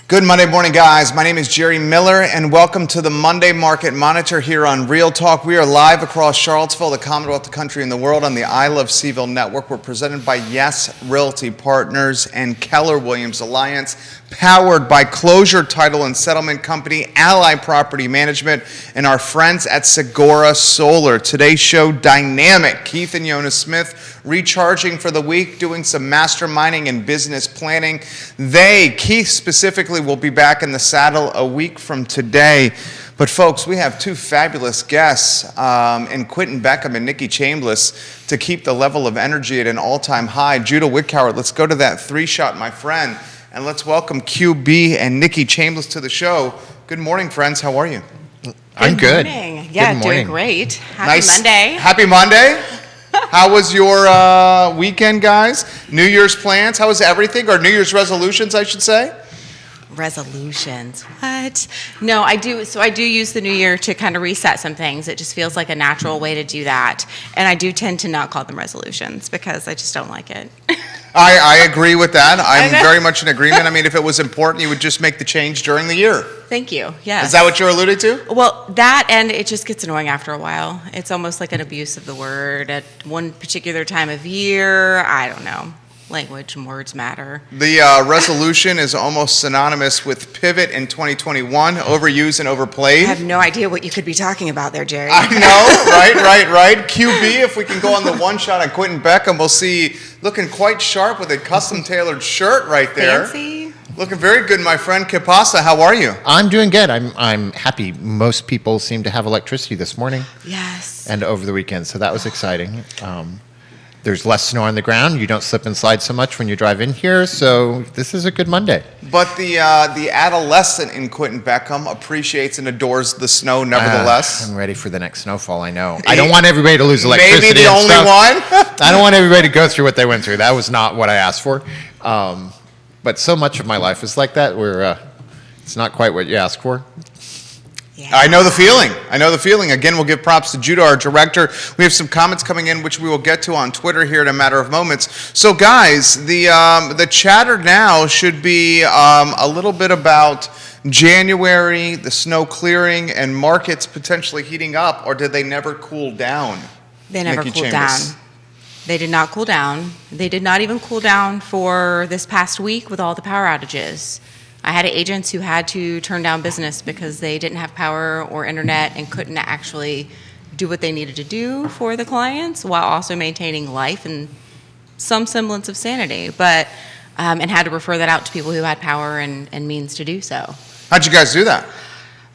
Good Monday morning, guys. My name is Jerry Miller, and welcome to the Monday Market Monitor here on Real Talk. We are live across Charlottesville, the Commonwealth, the country, and the world on the I Love CVille Network. We're presented by Yes Realty Partners and Keller Williams Alliance, powered by Closure Title and Settlement Company, Ally Property Management, and our friends at Segura Solar. Today's show, dynamic. Keith and Jonas Smith recharging for the week, doing some masterminding and business planning. Keith specifically, will be back in the saddle a week from today. But folks, we have two fabulous guests in Quinton Beckham and Nikki Chambless to keep the level of energy at an all-time high. Judah Wickhauer, let's go to that three-shot, my friend, and let's welcome QB and Nikki Chambless to the show. Good morning, friends. How are you? I'm good. Good morning. Yeah, good morning. Doing great. Happy Monday. Happy Monday. How was your weekend, guys? New Year's plans? How was everything? Or New Year's resolutions, I should say? Resolutions. What? No, I do. So I do use the new year to kind of reset some things. It just feels like a natural way to do that. And I do tend to not call them resolutions because I just don't like it. I agree with that. I'm very much in agreement. I mean, if it was important, you would just make the change during the year. Thank you. Yes. Is that what you're alluding to? Well, that, and it just gets annoying after a while. It's almost like an abuse of the word at one particular time of year. I don't know. Language and words matter. The resolution is almost synonymous with pivot in 2021, overused and overplayed. I have no idea what you could be talking about there, Jerry. I know, right. QB, if we can go on the one shot on Quinton Beckham, we'll see looking quite sharp with a custom tailored shirt right there. Fancy. Looking very good, my friend. Kipasa, how are you? I'm doing good. I'm happy. Most people seem to have electricity this morning. Yes. And over the weekend, so that was exciting. There's less snow on the ground. You don't slip and slide so much when you drive in here, so this is a good Monday. But the adolescent in Quinton Beckham appreciates and adores the snow nevertheless. I'm ready for the next snowfall, I know. I don't want everybody to lose electricity. Maybe the only one? I don't want everybody to go through what they went through. That was not what I asked for. But so much of my life is like that, where it's not quite what you asked for. Yeah. I know the feeling. Again, we'll give props to Judah, our director. We have some comments coming in, which we will get to on Twitter here in a matter of moments. So, guys, the chatter now should be a little bit about January, the snow clearing, and markets potentially heating up, or did they never cool down? They never Nikki cooled Chambless. down. They did not cool down. They did not even cool down for this past week with all the power outages. I had agents who had to turn down business because they didn't have power or internet and couldn't actually do what they needed to do for the clients while also maintaining life and some semblance of sanity, but and had to refer that out to people who had power and means to do so. How'd you guys do that?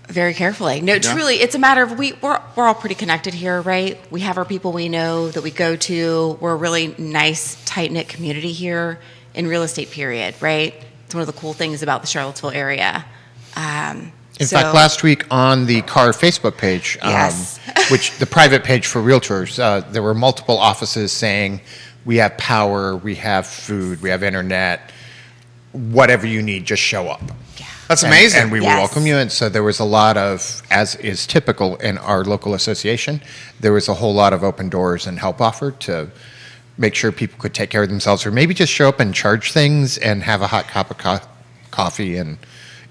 Very carefully. No, truly, it's a matter of we're all pretty connected here, right? We have our people we know that we go to. We're a really nice, tight-knit community here in real estate, period, right? It's one of the cool things about the Charlottesville area. In fact, last week on the CAR Facebook page, yes. which the private page for Realtors, there were multiple offices saying, we have power, we have food, we have internet, whatever you need, just show up. Yeah. That's amazing. And we will welcome you. And so there was a lot of, as is typical in our local association, there was a whole lot of open doors and help offered to make sure people could take care of themselves, or maybe just show up and charge things and have a hot cup of coffee and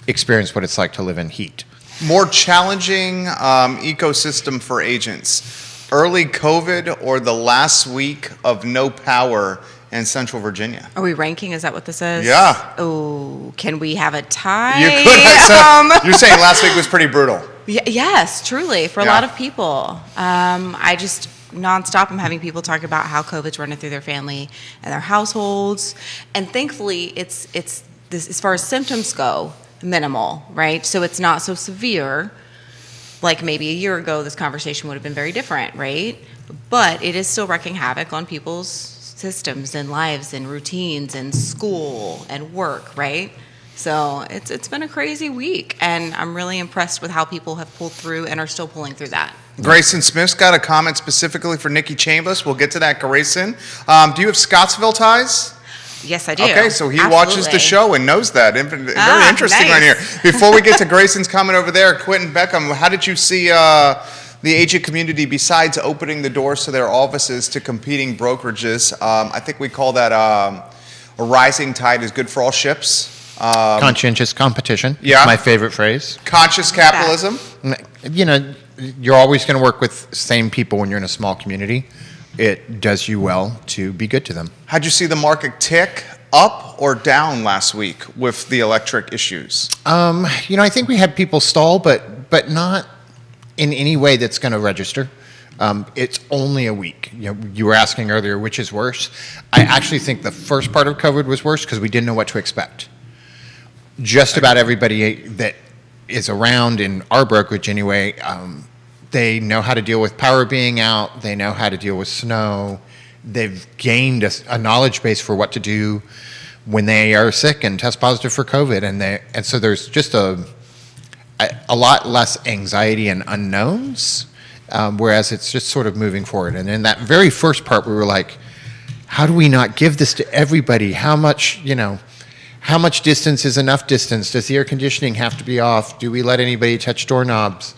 experience what it's like to live in heat. More challenging ecosystem for agents, early COVID or the last week of no power in Central Virginia? Are we ranking? Is that what this is? Yeah. Oh, can we have a tie? You could have. So you're saying last week was pretty brutal? Yes, truly, for a lot of people. I just nonstop I'm having people talk about how COVID's running through their family and their households, and thankfully it's this, as far as symptoms go, minimal, right? So it's not so severe. Like maybe a year ago, this conversation would have been very different, right? But it is still wreaking havoc on people's systems and lives and routines and school and work, right? So it's been a crazy week, and I'm really impressed with how people have pulled through and are still pulling through that. Grayson Smith's got a comment specifically for Nikki Chambless. We'll get to that, Grayson. Do you have Scottsville ties? Yes, I do. Okay, so he Absolutely. watches the show and knows that. Very interesting right here. Before we get to Grayson's comment over there, Quinton Beckham, how did you see the agent community, besides opening the doors to their offices to competing brokerages? I think we call that a rising tide is good for all ships. Conscientious competition. Yeah. My favorite phrase. Conscious capitalism. You know, you're always going to work with same people when you're in a small community. It does you well to be good to them. How'd you see the market tick up or down last week with the electric issues? You know, I think we had people stall, but not in any way that's going to register. It's only a week. You know, you were asking earlier which is worse. I actually think the first part of COVID was worse because we didn't know what to expect. Just about everybody that is around in our brokerage anyway, they know how to deal with power being out. They know how to deal with snow. They've gained a knowledge base for what to do when they are sick and test positive for COVID. And so there's just a lot less anxiety and unknowns, whereas it's just sort of moving forward. And in that very first part, we were like, how do we not give this to everybody? How much distance is enough distance? Does the air conditioning have to be off? Do we let anybody touch doorknobs?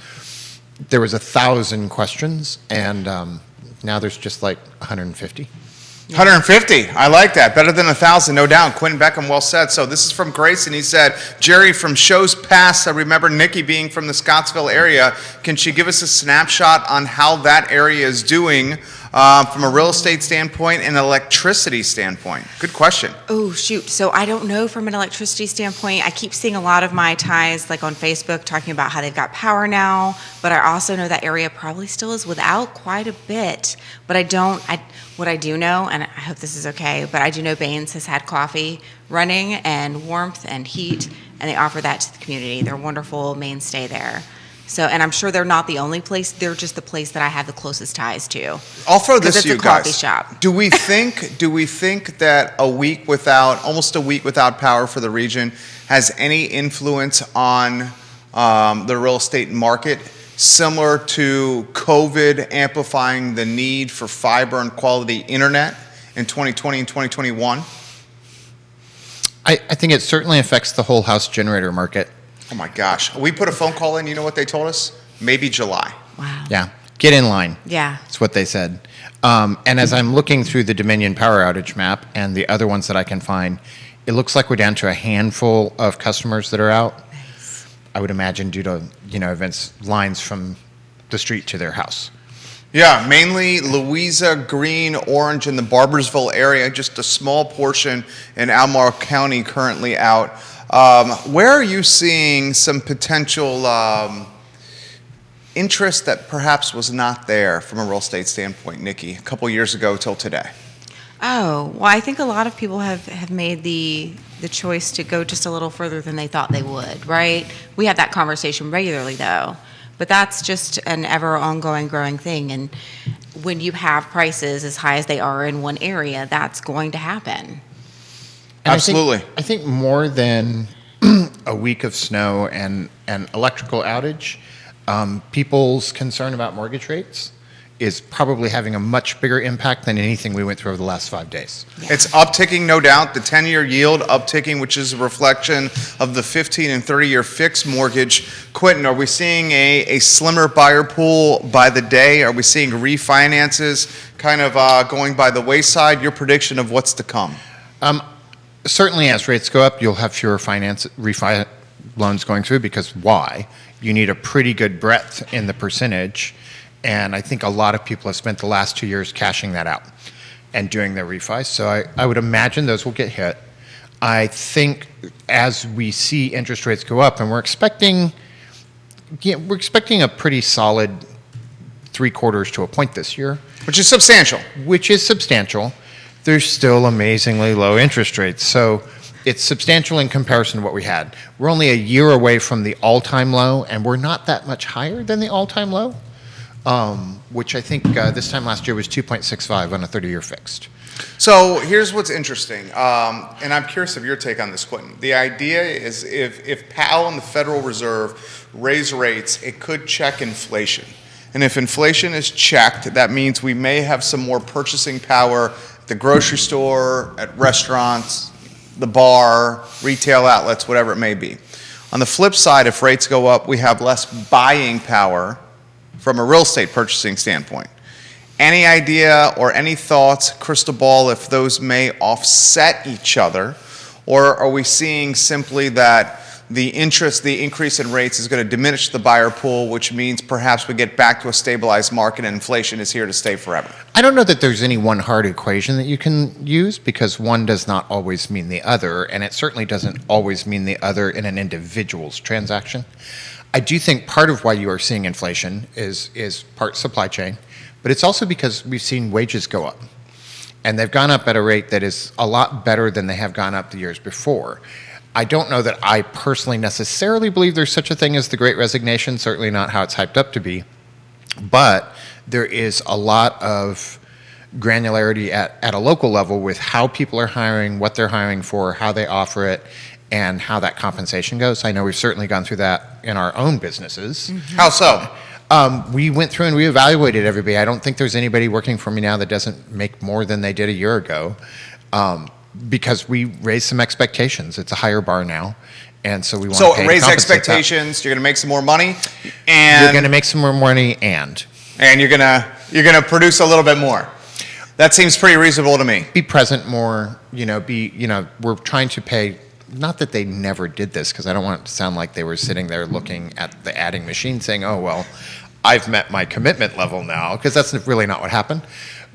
There was 1,000 questions, and now there's just like 150. 150. I like that. Better than 1,000, no doubt. Quinton Beckham, well said. So this is from Grayson. He said, Jerry, from shows past, I remember Nikki being from the Scottsville area. Can she give us a snapshot on how that area is doing from a real estate standpoint and electricity standpoint? Good question. Oh, shoot. So I don't know from an electricity standpoint. I keep seeing a lot of my ties like on Facebook talking about how they've got power now, but I also know that area probably still is without quite a bit. But what I do know, and I hope this is okay, but I do know Baines has had coffee running and warmth and heat, and they offer that to the community. They're a wonderful mainstay there. So, and I'm sure they're not the only place. They're just the place that I have the closest ties to. I'll throw this to you guys. It's a coffee shop. Do we think that almost a week without power for the region has any influence on the real estate market, similar to COVID amplifying the need for fiber and quality internet in 2020 and 2021? I think it certainly affects the whole house generator market. Oh my gosh. We put a phone call in, you know what they told us? Maybe July. Wow. Yeah, get in line. Yeah. That's what they said. And as I'm looking through the Dominion power outage map and the other ones that I can find, it looks like we're down to a handful of customers that are out. Nice. I would imagine due to, events, lines from the street to their house. Yeah, mainly Louisa, Green, Orange, and the Barbersville area, just a small portion in Albemarle County currently out. Where are you seeing some potential interest that perhaps was not there from a real estate standpoint, Nikki, a couple years ago till today? Oh, well, I think a lot of people have made the choice to go just a little further than they thought they would, right? We have that conversation regularly, though. But that's just an ever ongoing, growing thing. And when you have prices as high as they are in one area, that's going to happen. And Absolutely. I think more than a week of snow and an electrical outage, people's concern about mortgage rates is probably having a much bigger impact than anything we went through over the last 5 days. Yeah. It's upticking, no doubt. The 10-year yield upticking, which is a reflection of the 15 and 30-year fixed mortgage. Quinton, are we seeing a slimmer buyer pool by the day? Are we seeing refinances kind of going by the wayside? Your prediction of what's to come? Certainly, as rates go up, you'll have fewer refi loans going through because why? You need a pretty good breadth in the percentage. And I think a lot of people have spent the last 2 years cashing that out and doing their refis. So I would imagine those will get hit. I think as we see interest rates go up, and we're expecting a pretty solid 3/4 to a point this year. Which is substantial. There's still amazingly low interest rates. So it's substantial in comparison to what we had. We're only a year away from the all-time low, and we're not that much higher than the all-time low. Which I think this time last year was 2.65 on a 30-year fixed. So here's what's interesting, and I'm curious of your take on this, Quinton. The idea is if Powell and the Federal Reserve raise rates, it could check inflation. And if inflation is checked, that means we may have some more purchasing power at the grocery store, at restaurants, the bar, retail outlets, whatever it may be. On the flip side, if rates go up, we have less buying power from a real estate purchasing standpoint. Any idea or any thoughts, crystal ball, if those may offset each other, Or are we seeing simply that the increase in rates is going to diminish the buyer pool, which means perhaps we get back to a stabilized market and inflation is here to stay forever? I don't know that there's any one hard equation that you can use, because one does not always mean the other, and it certainly doesn't always mean the other in an individual's transaction. I do think part of why you are seeing inflation is part supply chain, but it's also because we've seen wages go up. And they've gone up at a rate that is a lot better than they have gone up the years before. I don't know that I personally necessarily believe there's such a thing as the Great Resignation, certainly not how it's hyped up to be. But there is a lot of granularity at a local level with how people are hiring, what they're hiring for, how they offer it, and how that compensation goes. I know we've certainly gone through that in our own businesses. Mm-hmm. How so? We went through and we evaluated everybody. I don't think there's anybody working for me now that doesn't make more than they did a year ago. Because we raised some expectations. It's a higher bar now, and so we want to pay to raise compensate expectations. You're going to make some more money, that. and You're going to make some more money, and you're going to produce a little bit more. That seems pretty reasonable to me. be present more. We're trying to pay. Not that they never did this, because I don't want it to sound like they were sitting there looking at the adding machine saying, "Oh well, I've met my commitment level now," because that's really not what happened.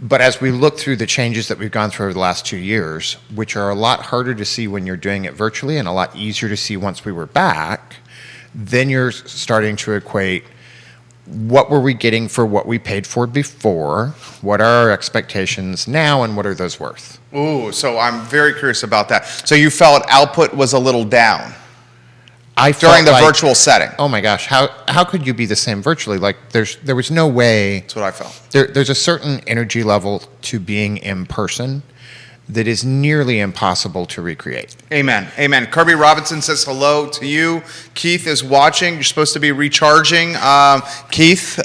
But as we look through the changes that we've gone through over the last 2 years, which are a lot harder to see when you're doing it virtually and a lot easier to see once we were back, then you're starting to equate what were we getting for what we paid for before, what are our expectations now, and what are those worth? Ooh, so I'm very curious about that. So you felt output was a little down during the virtual setting? Oh my gosh, how could you be the same virtually? Like there was no way. That's what I felt. There's a certain energy level to being in person that is nearly impossible to recreate. Amen. Amen. Kirby Robinson says hello to you. Keith is watching. You're supposed to be recharging. Keith,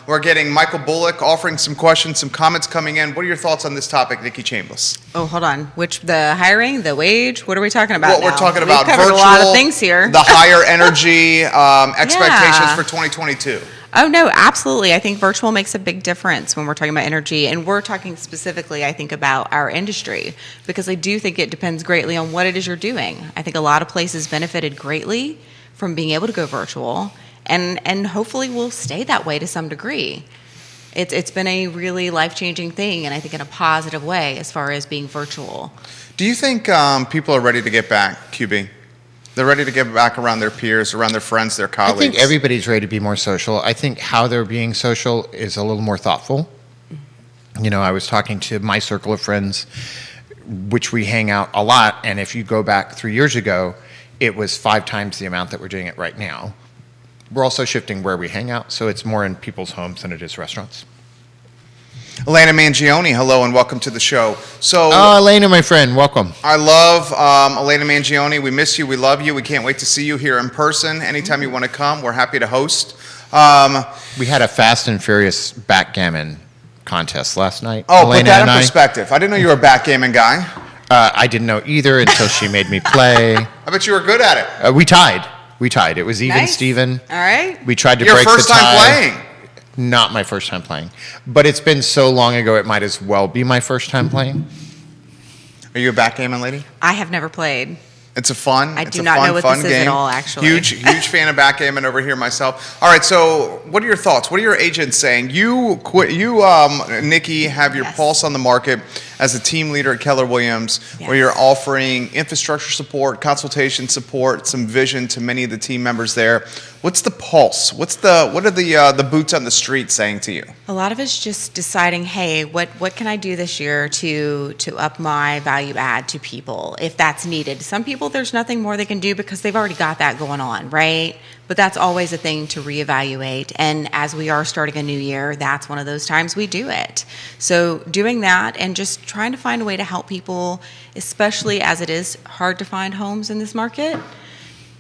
we're getting Michael Bullock offering some questions, some comments coming in. What are your thoughts on this topic, Nikki Chambless? Oh, hold on. The hiring, the wage? What are we talking about now? We're talking about We've covered virtual, a lot of things here. the higher energy expectations Yeah. for 2022. Oh, no, absolutely. I think virtual makes a big difference when we're talking about energy. And we're talking specifically, I think, about our industry, because I do think it depends greatly on what it is you're doing. I think a lot of places benefited greatly from being able to go virtual, and hopefully will stay that way to some degree. It's been a really life-changing thing, and I think in a positive way as far as being virtual. Do you think people are ready to get back, QB? They're ready to get back around their peers, around their friends, their colleagues. I think everybody's ready to be more social. I think how they're being social is a little more thoughtful. I was talking to my circle of friends, which we hang out a lot, and if you go back 3 years ago, it was 5 times the amount that we're doing it right now. We're also shifting where we hang out, so it's more in people's homes than it is restaurants. Elena Mangione, hello and welcome to the show. So, Elena, my friend, welcome. I love Elena Mangione. We miss you. We love you. We can't wait to see you here in person. Anytime you want to come, we're happy to host. We had a Fast and Furious backgammon contest last night. Oh, Elena put that and in I. perspective. I didn't know you were a backgammon guy. I didn't know either until she made me play. I bet you were good at it. We tied. It was even, Nice. Steven. All right. We tried to Your break first the tie. time playing. Not my first time playing. But it's been so long ago, it might as well be my first time playing. Are you a backgammon lady? I have never played. It's a fun. I it's do a not fun, know what fun this is game. at all, actually. Huge fan of backgammon over here myself. All right, so what are your thoughts? What are your agents saying? You, Nikki, have your Yes. pulse on the market as a team leader at Keller Williams, where Yes. you're offering infrastructure support, consultation support, some vision to many of the team members there. What's the pulse? What are the boots on the street saying to you? A lot of it's just deciding, hey, what can I do this year to up my value add to people if that's needed. Some people, there's nothing more they can do because they've already got that going on, right? But that's always a thing to reevaluate. And as we are starting a new year, that's one of those times we do it. So doing that and just trying to find a way to help people, especially as it is hard to find homes in this market.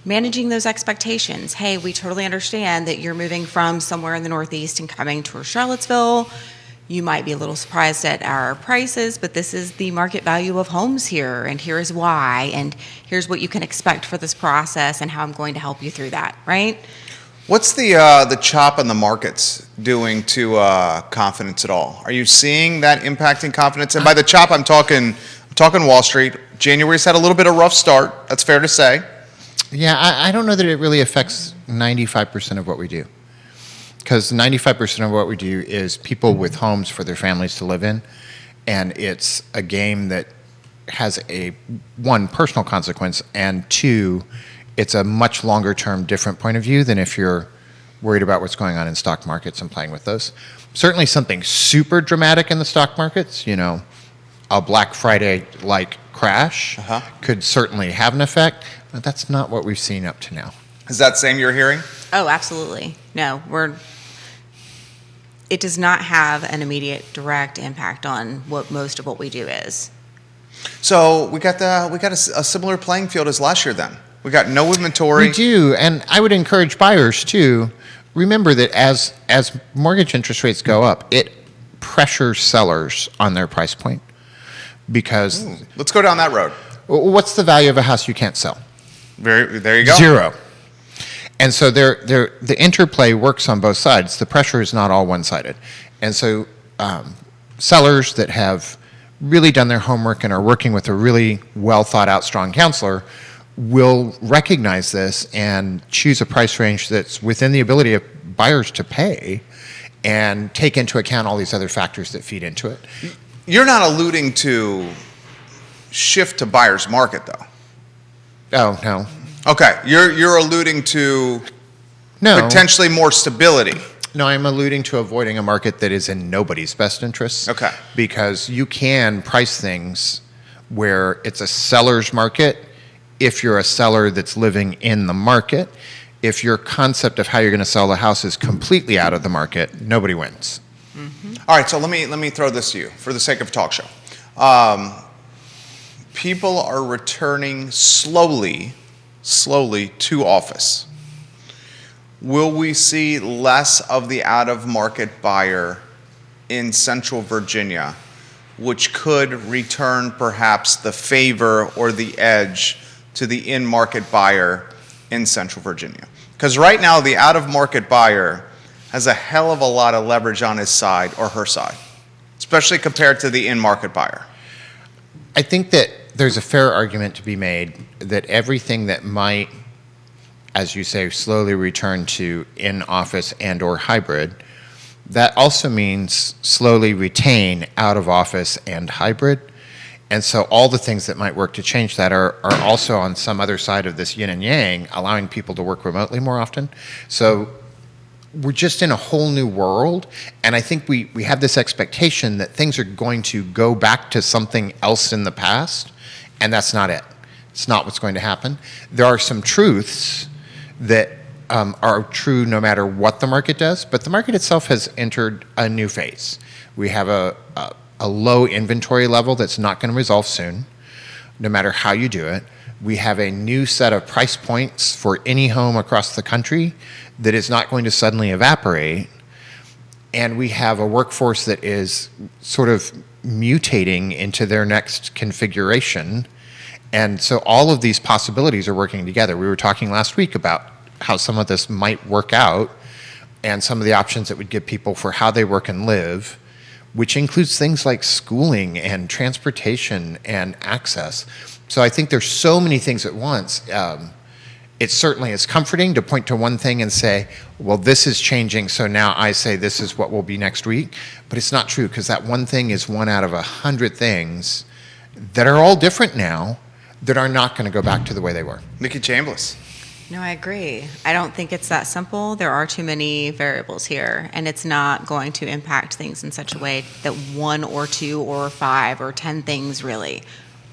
Managing those expectations. Hey, we totally understand that you're moving from somewhere in the Northeast and coming towards Charlottesville. You might be a little surprised at our prices, but this is the market value of homes here, and here is why, and here's what you can expect for this process and how I'm going to help you through that, right? What's the chop in the markets doing to confidence at all? Are you seeing that impacting confidence? And by the chop, I'm talking Wall Street, January's had a little bit of rough start. That's fair to say. Yeah, I don't know that it really affects 95% of what we do. Because 95% of what we do is people with homes for their families to live in. And it's a game that has one, personal consequence, and two, it's a much longer term different point of view than if you're worried about what's going on in stock markets and playing with those. Certainly something super dramatic in the stock markets, a Black Friday-like crash could certainly have an effect, but that's not what we've seen up to now. Is that same you're hearing? Oh, absolutely. No, it does not have an immediate direct impact on what most of what we do is. So we got a similar playing field as last year then. We got no inventory. We do, and I would encourage buyers too. Remember that as mortgage interest rates go up, it pressures sellers on their price point because Let's go down that road. what's the value of a house you can't sell? There you go. Zero. And so the interplay works on both sides. The pressure is not all one-sided. And so sellers that have really done their homework and are working with a really well-thought-out, strong counselor will recognize this and choose a price range that's within the ability of buyers to pay and take into account all these other factors that feed into it. You're not alluding to shift to buyer's market, though. Oh, no. Okay, you're alluding to No. potentially more stability. No, I'm alluding to avoiding a market that is in nobody's best interests. Okay. Because you can price things where it's a seller's market if you're a seller that's living in the market. If your concept of how you're going to sell the house is completely out of the market, nobody wins. All right, so let me throw this to you for the sake of a talk show. People are returning slowly to office. Will we see less of the out-of-market buyer in Central Virginia, which could return perhaps the favor or the edge to the in-market buyer in Central Virginia? Because right now, the out-of-market buyer has a hell of a lot of leverage on his side or her side, especially compared to the in-market buyer. I think that there's a fair argument to be made that everything that might, as you say, slowly return to in-office and or hybrid, that also means slowly retain out-of-office and hybrid. And so all the things that might work to change that are also on some other side of this yin and yang, allowing people to work remotely more often. So we're just in a whole new world, and I think we have this expectation that things are going to go back to something else in the past, and that's not it. It's not what's going to happen. There are some truths that are true no matter what the market does, but the market itself has entered a new phase. We have a low inventory level that's not going to resolve soon, no matter how you do it. We have a new set of price points for any home across the country that is not going to suddenly evaporate. And we have a workforce that is sort of mutating into their next configuration. And so all of these possibilities are working together. We were talking last week about how some of this might work out and some of the options it would give people for how they work and live, which includes things like schooling and transportation and access. So I think there's so many things at once. It certainly is comforting to point to one thing and say, well, this is changing, so now I say this is what will be next week. But it's not true, because that one thing is one out of 100 things that are all different now that are not going to go back to the way they were. Nikki Chambless. No, I agree. I don't think it's that simple. There are too many variables here, and it's not going to impact things in such a way that 1 or 2 or 5 or 10 things really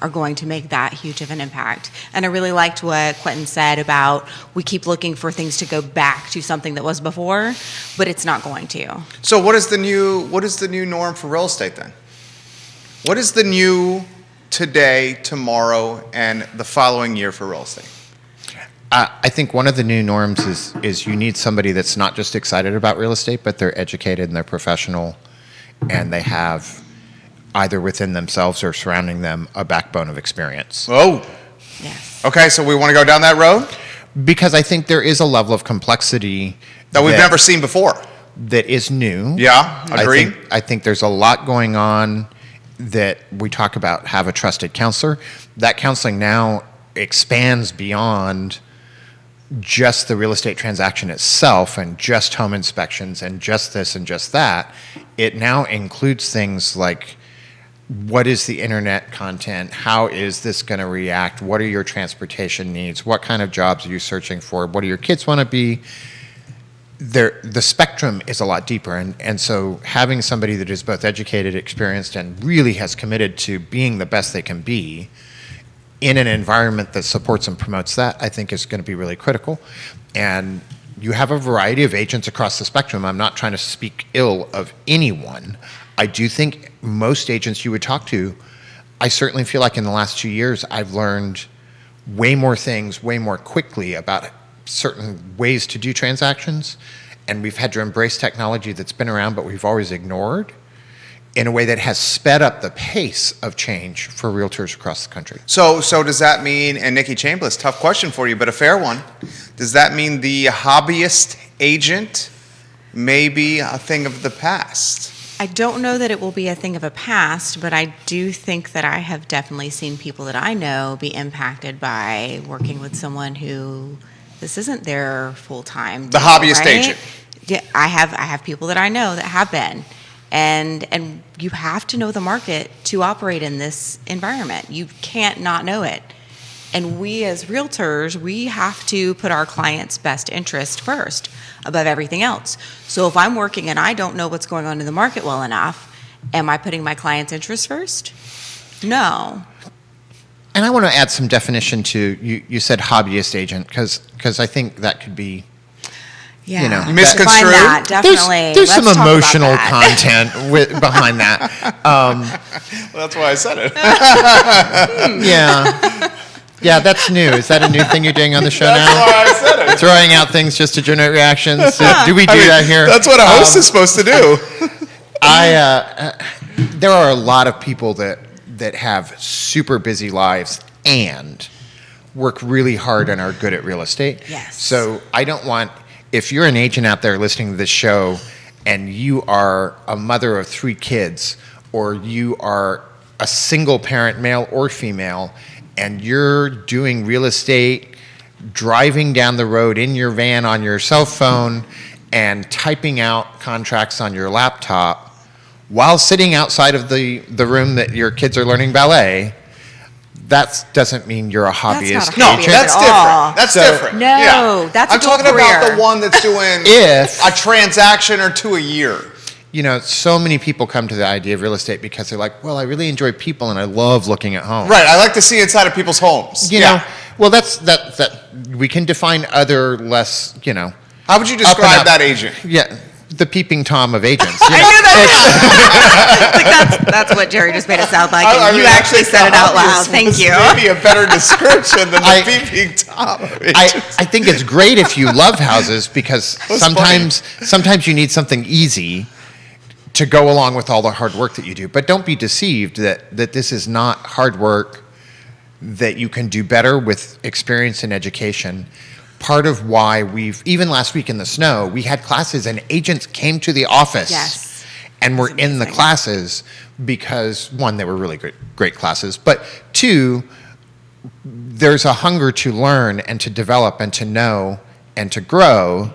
are going to make that huge of an impact. And I really liked what Quinton said about we keep looking for things to go back to something that was before, but it's not going to. So what is the new norm for real estate then? What is the new today, tomorrow, and the following year for real estate? I think one of the new norms is you need somebody that's not just excited about real estate, but they're educated and they're professional, and they have either within themselves or surrounding them a backbone of experience. Oh. Yes. Okay, so we want to go down that road? Because I think there is a level of complexity That we've never seen before. that is new. Yeah, agreed. I think there's a lot going on that we talk about have a trusted counselor. That counseling now expands beyond just the real estate transaction itself and just home inspections and just this and just that. It now includes things like, what is the internet content? How is this going to react? What are your transportation needs? What kind of jobs are you searching for? What do your kids want to be? The spectrum is a lot deeper. And so having somebody that is both educated, experienced, and really has committed to being the best they can be in an environment that supports and promotes that, I think is going to be really critical. And you have a variety of agents across the spectrum. I'm not trying to speak ill of anyone. I do think most agents you would talk to, I certainly feel like in the last 2 years, I've learned way more things, way more quickly about certain ways to do transactions. And we've had to embrace technology that's been around, but we've always ignored, in a way that has sped up the pace of change for realtors across the country. So does that mean, and Nikki Chambless, tough question for you, but a fair one, does that mean the hobbyist agent may be a thing of the past? I don't know that it will be a thing of a past, but I do think that I have definitely seen people that I know be impacted by working with someone who this isn't their full-time The deal, hobbyist right? agent. Yeah, I have people that I know that have been. And you have to know the market to operate in this environment. You can't not know it. And we as realtors, we have to put our clients' best interest first above everything else. So if I'm working and I don't know what's going on in the market well enough, am I putting my client's interest first? No. And I want to add some definition to, you said hobbyist agent, because I think that could be, Yeah. you know, Misconstrued? Define that, definitely. there's Let's some talk about emotional that. content behind that. Well, that's why I said it. Yeah. Yeah, that's new. Is that a new thing you're doing on the show That's now? why I said it. Throwing out things just to generate reactions? Do we do that here? That's what a host is supposed to do. There are a lot of people that have super busy lives and work really hard and are good at real estate. Yes. So I don't want, if you're an agent out there listening to this show and you are a mother of 3 kids, or you are a single parent, male or female, and you're doing real estate, driving down the road in your van on your cell phone and typing out contracts on your laptop while sitting outside of the room that your kids are learning ballet, that doesn't mean you're a hobbyist not a agent. hobbyist That's at different. all. That's So- different. No, Yeah. that's a I'm dual talking about career. the one that's doing If- a transaction or 2 a year. You know, so many people come to the idea of real estate because they're like, well, I really enjoy people and I love looking at homes. Right. I like to see inside of people's homes. You know, well, that we can define other less, you know. How would you up and describe up. that agent? Yeah, the peeping Tom of agents. You I know. knew that. Like that's what Jerry just made it sound like. And you I actually think said it out loud. obvious Thank was you. Maybe a better description than I- the peeping Tom. I think it's great if you love houses because That's sometimes you need something easy to go along with all the hard work that you do. But don't be deceived that this is not hard work, that you can do better with experience and education. Part of why even last week in the snow, we had classes and agents came to the office Yes. and were That's in the amazing. classes because, one, they were really great classes, but two, there's a hunger to learn and to develop and to know and to grow,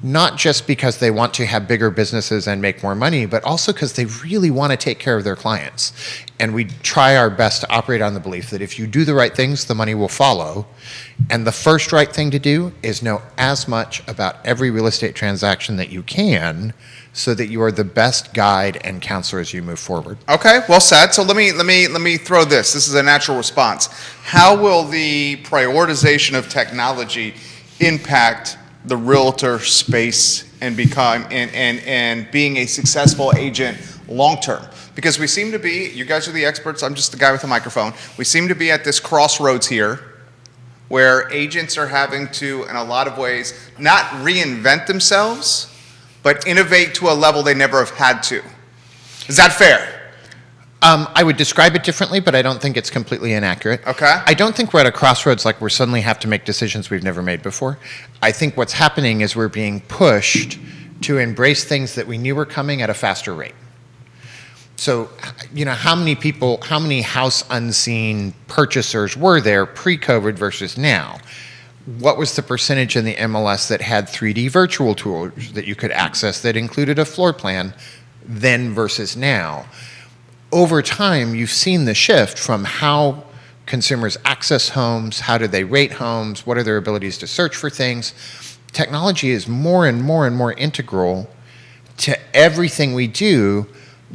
not just because they want to have bigger businesses and make more money, but also because they really want to take care of their clients. And we try our best to operate on the belief that if you do the right things, the money will follow. And the first right thing to do is know as much about every real estate transaction that you can so that you are the best guide and counselor as you move forward. Okay, well said. So let me throw this. This is a natural response. How will the prioritization of technology impact the realtor space and become and being a successful agent long term? Because we seem to be, you guys are the experts, I'm just the guy with a microphone. We seem to be at this crossroads here where agents are having to, in a lot of ways, not reinvent themselves, but innovate to a level they never have had to. Is that fair? I would describe it differently, but I don't think it's completely inaccurate. Okay. I don't think we're at a crossroads like we suddenly have to make decisions we've never made before. I think what's happening is we're being pushed to embrace things that we knew were coming at a faster rate. So, how many house unseen purchasers were there pre-COVID versus now? What was the percentage in the MLS that had 3D virtual tours that you could access that included a floor plan then versus now? Over time, you've seen the shift from how consumers access homes, how do they rate homes, what are their abilities to search for things. Technology is more and more and more integral to everything we do.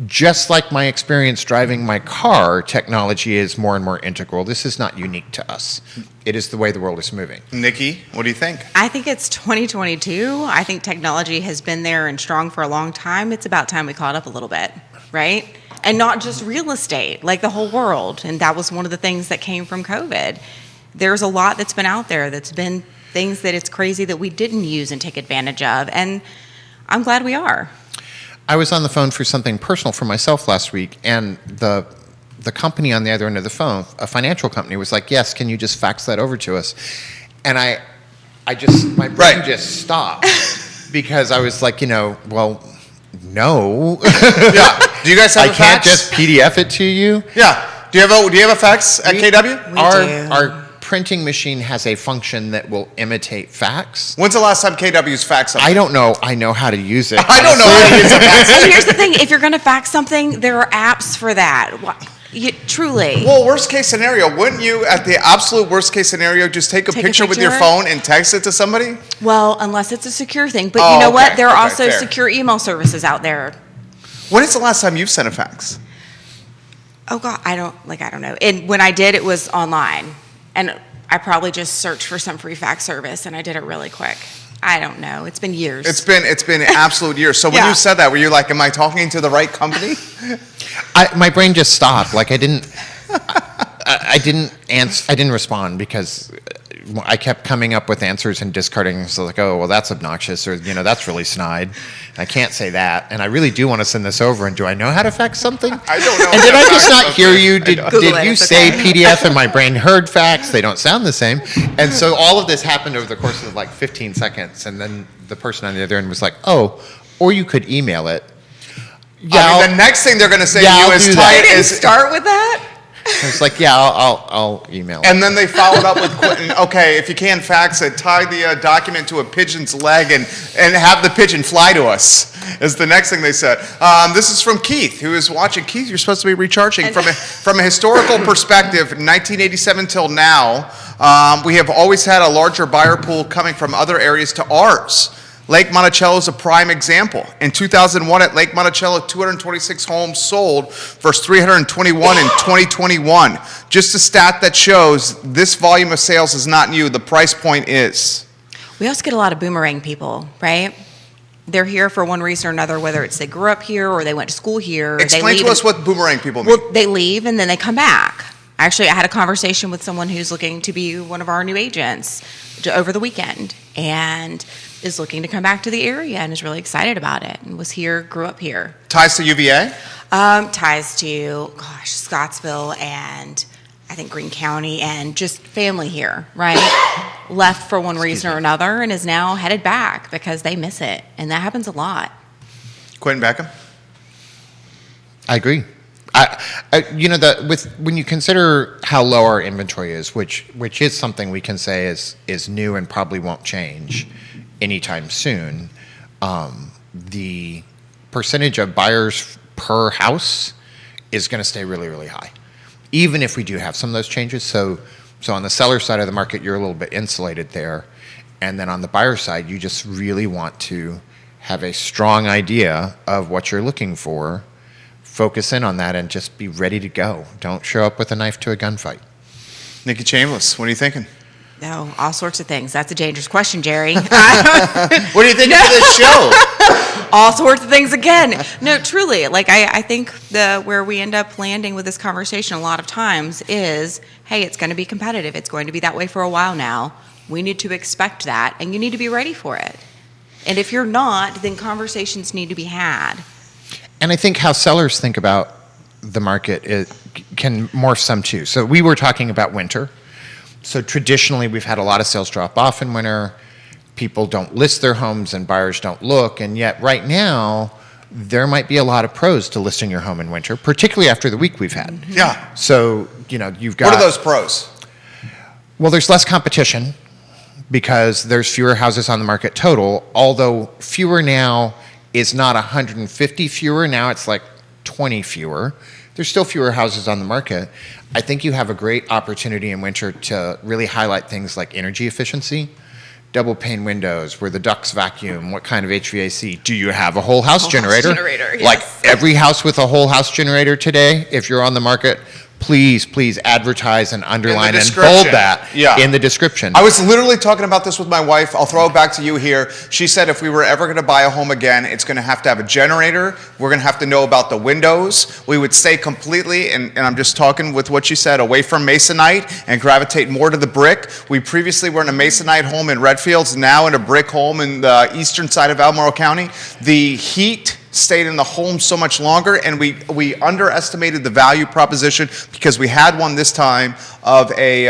Just like my experience driving my car, technology is more and more integral. This is not unique to us. It is the way the world is moving. Nikki, what do you think? I think it's 2022. I think technology has been there and strong for a long time. It's about time we caught up a little bit, right? And not just real estate, like the whole world. And that was one of the things that came from COVID. There's a lot that's been out there that's been things that it's crazy that we didn't use and take advantage of. And I'm glad we are. I was on the phone for something personal for myself last week, and the company on the other end of the phone, a financial company, was like, "Yes, can you just fax that over to us?" And my brain just stopped because I was like, well, no. Yeah. Do you guys have I a can't fax? just PDF it to you. Yeah. Do you have a fax at KW? We do. Our printing machine has a function that will imitate fax. When's the last time KW's faxed something? I don't know. I know how to use it. I don't know how to use a fax. And here's the thing, if you're going to fax something, there are apps for that. Truly. Well, worst case scenario, wouldn't you, at the absolute worst case scenario, just take a picture with your phone and text it to somebody? Well, unless it's a secure thing. But Oh, you know okay. what? There are Okay, also fair. secure email services out there. When is the last time you've sent a fax? Oh, God, I don't know. And when I did, it was online. And I probably just searched for some free fax service, and I did it really quick. I don't know. It's been years. It's been absolute years. So when Yeah. you said that, were you like, am I talking to the right company? My brain just stopped. Like I didn't answer. I didn't respond because I kept coming up with answers and discarding. So like, oh, well, that's obnoxious, or that's really snide. I can't say that, and I really do want to send this over. And do I know how to fax something? I don't know. And did I just not hear you? Did Google it, you it's say okay. PDF and my brain heard fax? They don't sound the same. And so all of this happened over the course of like 15 seconds, and then the person on the other end was like, oh, or you could email it. I mean, the next thing they're going to say Yeah, to you I'll is do tie that. You didn't is, start with that? It's like, yeah, I'll email it. and then they followed up with, Quinton, okay, if you can fax it, tie the document to a pigeon's leg and have the pigeon fly to us, is the next thing they said. This is from Keith, who is watching. Keith, you're supposed to be recharging. From a historical perspective, 1987 till now, we have always had a larger buyer pool coming from other areas to ours. Lake Monticello is a prime example. In 2001 at Lake Monticello, 226 homes sold versus 321 in 2021. Just a stat that shows this volume of sales is not new. The price point is. We also get a lot of boomerang people, right? They're here for one reason or another, whether it's they grew up here or they went to school here. Explain to us what boomerang people mean. Well, they leave and then they come back. Actually, I had a conversation with someone who's looking to be one of our new agents over the weekend and is looking to come back to the area and is really excited about it and was here, grew up here. Ties to UVA? Ties to, Scottsville and I think Greene County and just family here, right? Left for one reason or another and is now headed back because they miss it. And that happens a lot. Quinton Beckham? I agree. When you consider how low our inventory is, which is something we can say is new and probably won't change anytime soon, the percentage of buyers per house is going to stay really, really high, even if we do have some of those changes. So on the seller side of the market, you're a little bit insulated there, and then on the buyer side, you just really want to have a strong idea of what you're looking for. Focus in on that and just be ready to go. Don't show up with a knife to a gunfight. Nikki Chambless, what are you thinking? No, all sorts of things. That's a dangerous question, Jerry. What do you think of this show? All sorts of things again. No, truly, I think where we end up landing with this conversation a lot of times is, hey, it's going to be competitive. It's going to be that way for a while now. We need to expect that, and you need to be ready for it. And if you're not, then conversations need to be had. And I think how sellers think about the market can morph some too. So we were talking about winter. So traditionally, we've had a lot of sales drop off in winter. People don't list their homes and buyers don't look. And yet right now, there might be a lot of pros to listing your home in winter, particularly after the week we've had. Yeah. So, you've got... What are those pros? Well, there's less competition because there's fewer houses on the market total, although fewer now is not 150 fewer. Now it's like 20 fewer. There's still fewer houses on the market. I think you have a great opportunity in winter to really highlight things like energy efficiency, double pane windows, where the ducts vacuum, what kind of HVAC. Do you have a whole house generator? Yes. Like every house with a whole house generator today, if you're on the market, please advertise and underline and bold that in the description. I was literally talking about this with my wife. I'll throw it back to you here. She said if we were ever going to buy a home again, it's going to have a generator. We're going to have to know about the windows. We would stay completely, and I'm just talking with what she said, away from Masonite and gravitate more to the brick. We previously were in a Masonite home in Redfields, now in a brick home in the eastern side of Albemarle County. The heat stayed in the home so much longer, and we underestimated the value proposition because we had one this time of a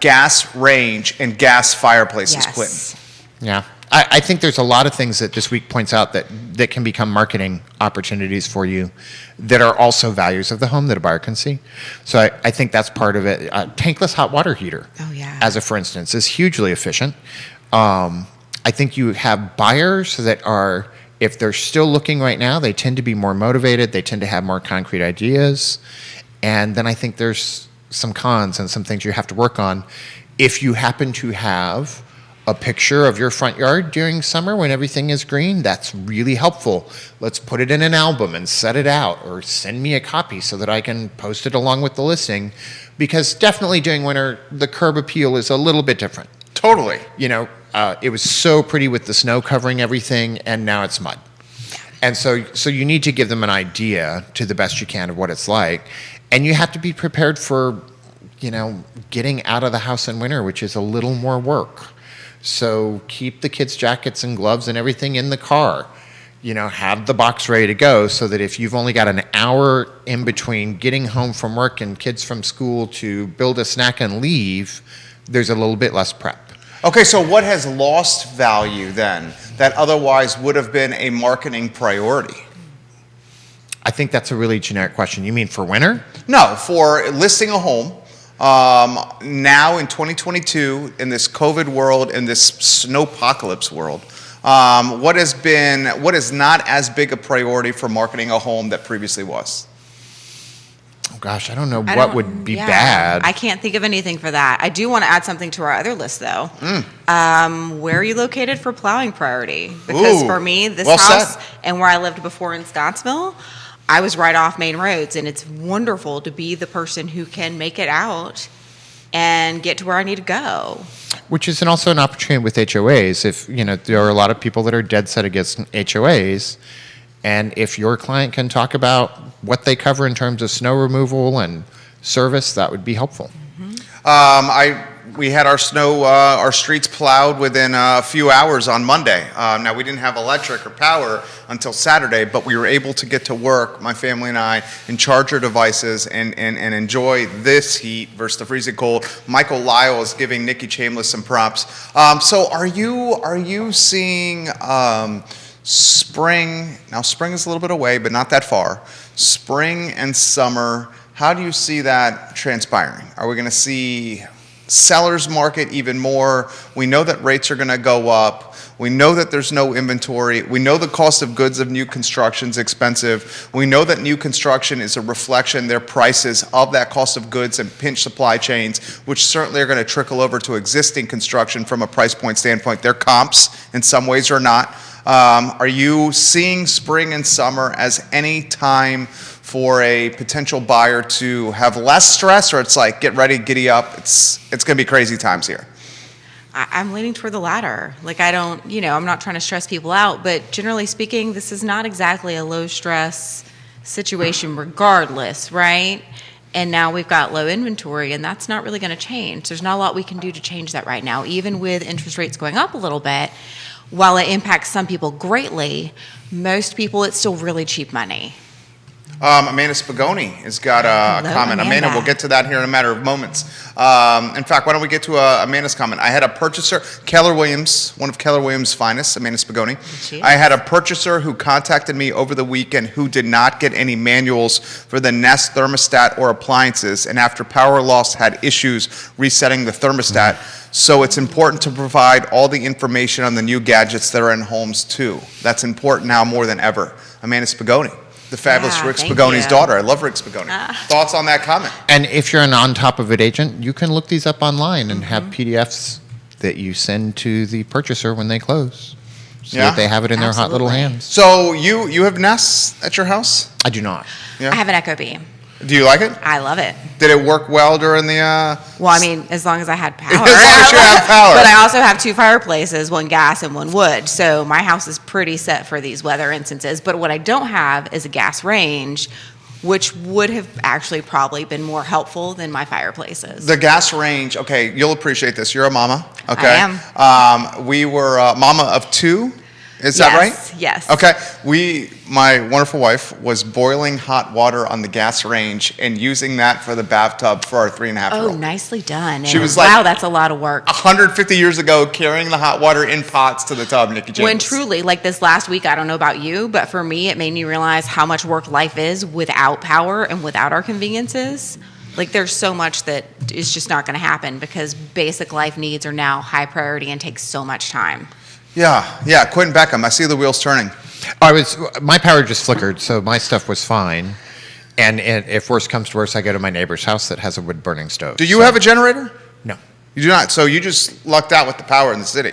gas range and gas fireplaces, Quinton. Yeah. I think there's a lot of things that this week points out that can become marketing opportunities for you that are also values of the home that a buyer can see. So I think that's part of it. Tankless hot water heater, as a for instance, is hugely efficient. I think you have buyers that are, if they're still looking right now, they tend to be more motivated. They tend to have more concrete ideas. And then I think there's some cons and some things you have to work on. If you happen to have a picture of your front yard during summer when everything is green, that's really helpful. Let's put it in an album and set it out, or send me a copy so that I can post it along with the listing. Because definitely during winter, the curb appeal is a little bit different. Totally. It was so pretty with the snow covering everything, and now it's mud. And so you need to give them an idea to the best you can of what it's like. And you have to be prepared for, getting out of the house in winter, which is a little more work. So keep the kids' jackets and gloves and everything in the car. Have the box ready to go so that if you've only got an hour in between getting home from work and kids from school to build a snack and leave, there's a little bit less prep. Okay, so what has lost value then that otherwise would have been a marketing priority? I think that's a really generic question. You mean for winter? No, for listing a home. Now in 2022, in this COVID world, in this snowpocalypse world, what is not as big a priority for marketing a home that previously was? Oh gosh, I don't know what would be bad. I can't think of anything for that. I do want to add something to our other list, though. Where are you located for plowing priority? Because for me, this house and where I lived before in Scottsville, I was right off main roads, and it's wonderful to be the person who can make it out and get to where I need to go. Which is also an opportunity with HOAs. If there are a lot of people that are dead set against HOAs, and if your client can talk about what they cover in terms of snow removal and service, that would be helpful. We had our streets plowed within a few hours on Monday. Now, we didn't have electric or power until Saturday, but we were able to get to work, my family and I, and charge our devices and enjoy this heat versus the freezing cold. Michael Lyle is giving Nikki Chambless some props. So are you seeing spring? Now, spring is a little bit away, but not that far. Spring and summer, how do you see that transpiring? Are we going to see seller's market even more? We know that rates are going to go up. We know that there's no inventory. We know the cost of goods of new construction is expensive. We know that new construction is a reflection, their prices, of that cost of goods and pinch supply chains, which certainly are going to trickle over to existing construction from a price point standpoint. They're comps in some ways or not. Are you seeing spring and summer as any time for a potential buyer to have less stress, or it's like, get ready, giddy up, it's going to be crazy times here? I'm leaning toward the latter. I'm not trying to stress people out, but generally speaking, this is not exactly a low stress situation regardless, right? And now we've got low inventory, and that's not really going to change. There's not a lot we can do to change that right now, even with interest rates going up a little bit. While it impacts some people greatly, most people, it's still really cheap money. Amanda Spagoni has got a Hello, comment. Amanda, we'll get to that here in a matter of moments. In fact, why don't we get to Amanda's comment? I had a purchaser, Keller Williams, one of Keller Williams' finest, Amanda Spagoni. I had a purchaser who contacted me over the weekend who did not get any manuals for the Nest thermostat or appliances, and after power loss had issues resetting the thermostat. So it's important to provide all the information on the new gadgets that are in homes too. That's important now more than ever. Amanda Spagoni. The fabulous Rick thank Spagoni's you. daughter. I love Rick Spagoni. Thoughts on that comment? And if you're an on top of it agent, you can look these up online and have PDFs that you send to the purchaser when they close, so Yeah. that they have it in their hot little Absolutely. hands. So you have Nest at your house? I do not. Yeah. I have an Echo Bee. Do you like it? I love it. Did it work well during the? Well, I mean, as long as I had power. As long as you have power. But I also have 2 fireplaces, one gas and one wood. So my house is pretty set for these weather instances. But what I don't have is a gas range, which would have actually probably been more helpful than my fireplaces. The gas range. Okay, you'll appreciate this. You're a mama. Okay. am. We were mama of 2. Is that right? Yes. Okay. My wonderful wife was boiling hot water on the gas range and using that for the bathtub for our 3.5-year-old. Oh, nicely done. She And was like- wow, that's a lot of work. 150 years ago, carrying the hot water in pots to the tub, Nikki Chambless. When truly, like this last week, I don't know about you, but for me, it made me realize how much work life is without power and without our conveniences. Like there's so much that is just not going to happen because basic life needs are now high priority and take so much time. Yeah. Quinton Beckham. I see the wheels turning. My power just flickered, so my stuff was fine. And if worse comes to worse, I go to my neighbor's house that has a wood burning stove. Do you have a generator? No. You do not. So you just lucked out with the power in the city.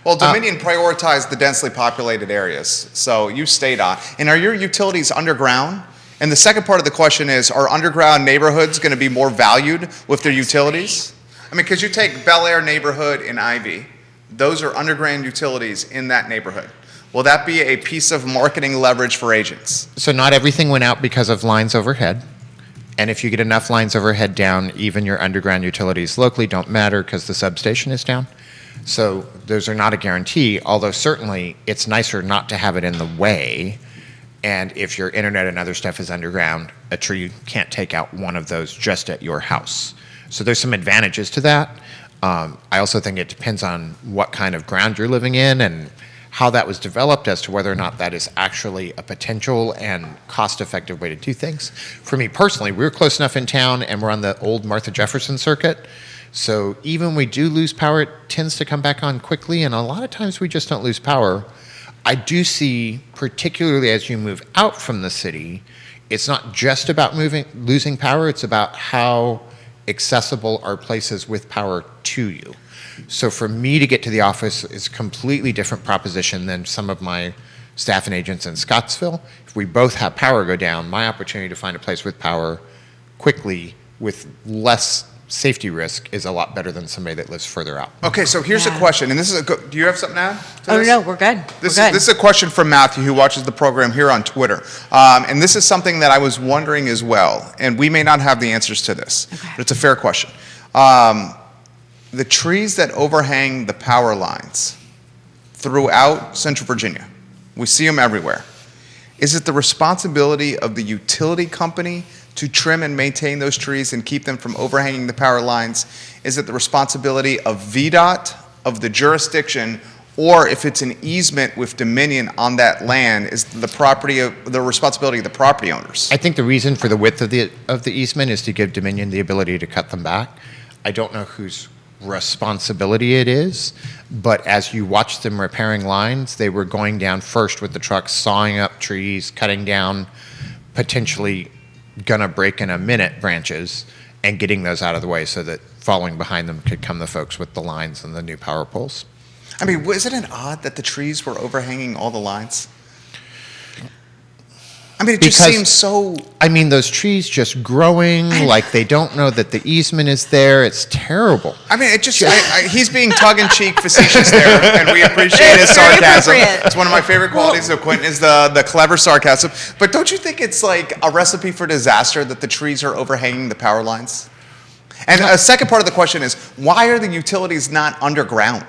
Well, Dominion prioritized the densely populated areas, so you stayed on. And are your utilities underground? And the second part of the question is, are underground neighborhoods going to be more valued with their utilities? I mean, because you take Bel Air neighborhood in Ivy, those are underground utilities in that neighborhood. Will that be a piece of marketing leverage for agents? So not everything went out because of lines overhead. And if you get enough lines overhead down, even your underground utilities locally don't matter because the substation is down. So those are not a guarantee, although certainly it's nicer not to have it in the way. And if your internet and other stuff is underground, a tree can't take out one of those just at your house. So there's some advantages to that. I also think it depends on what kind of ground you're living in and how that was developed as to whether or not that is actually a potential and cost-effective way to do things. For me personally, we're close enough in town and we're on the old Martha Jefferson circuit. So even when we do lose power, it tends to come back on quickly, and a lot of times we just don't lose power. I do see, particularly as you move out from the city, it's not just about losing power, it's about how accessible are places with power to you. So for me to get to the office is a completely different proposition than some of my staff and agents in Scottsville. If we both have power go down, my opportunity to find a place with power quickly with less safety risk is a lot better than somebody that lives further out. Okay, so here's a question, and this is do you have something to add to Oh, this? no, we're good. This we're good. is a question from Matthew, who watches the program here on Twitter. And this is something that I was wondering as well, and we may not have the answers to this, but it's a fair question. The trees that overhang the power lines throughout Central Virginia, we see them everywhere. Is it the responsibility of the utility company to trim and maintain those trees and keep them from overhanging the power lines? Is it the responsibility of VDOT, of the jurisdiction, or if it's an easement with Dominion on that land, is the responsibility of the property owners? I think the reason for the width of the easement is to give Dominion the ability to cut them back. I don't know whose responsibility it is, but as you watch them repairing lines, they were going down first with the trucks, sawing up trees, cutting down potentially gonna break in a minute branches and getting those out of the way so that following behind them could come the folks with the lines and the new power poles. I mean, isn't it odd that the trees were overhanging all the lines? I mean, it just seems so... I mean, those trees just growing like they don't know that the easement is there. It's terrible. I mean, it just... he's being tongue-in-cheek facetious there, and we appreciate his sarcasm. It's one of my favorite qualities of Quinton is the clever sarcasm. But don't you think it's like a recipe for disaster that the trees are overhanging the power lines? And a second part of the question is, why are the utilities not underground?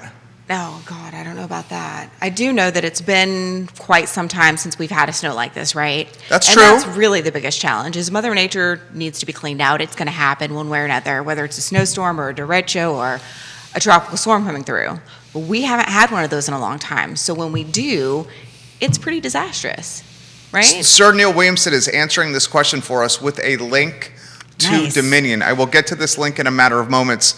Oh, God, I don't know about that. I do know that it's been quite some time since we've had a snow like this, right? That's and true. That's really the biggest challenge is Mother Nature needs to be cleaned out. It's going to happen one way or another, whether it's a snowstorm or a derecho or a tropical storm coming through. But we haven't had one of those in a long time. So when we do, it's pretty disastrous, right? Sir Neil Williamson is answering this question for us with a link to Nice. Dominion. I will get to this link in a matter of moments,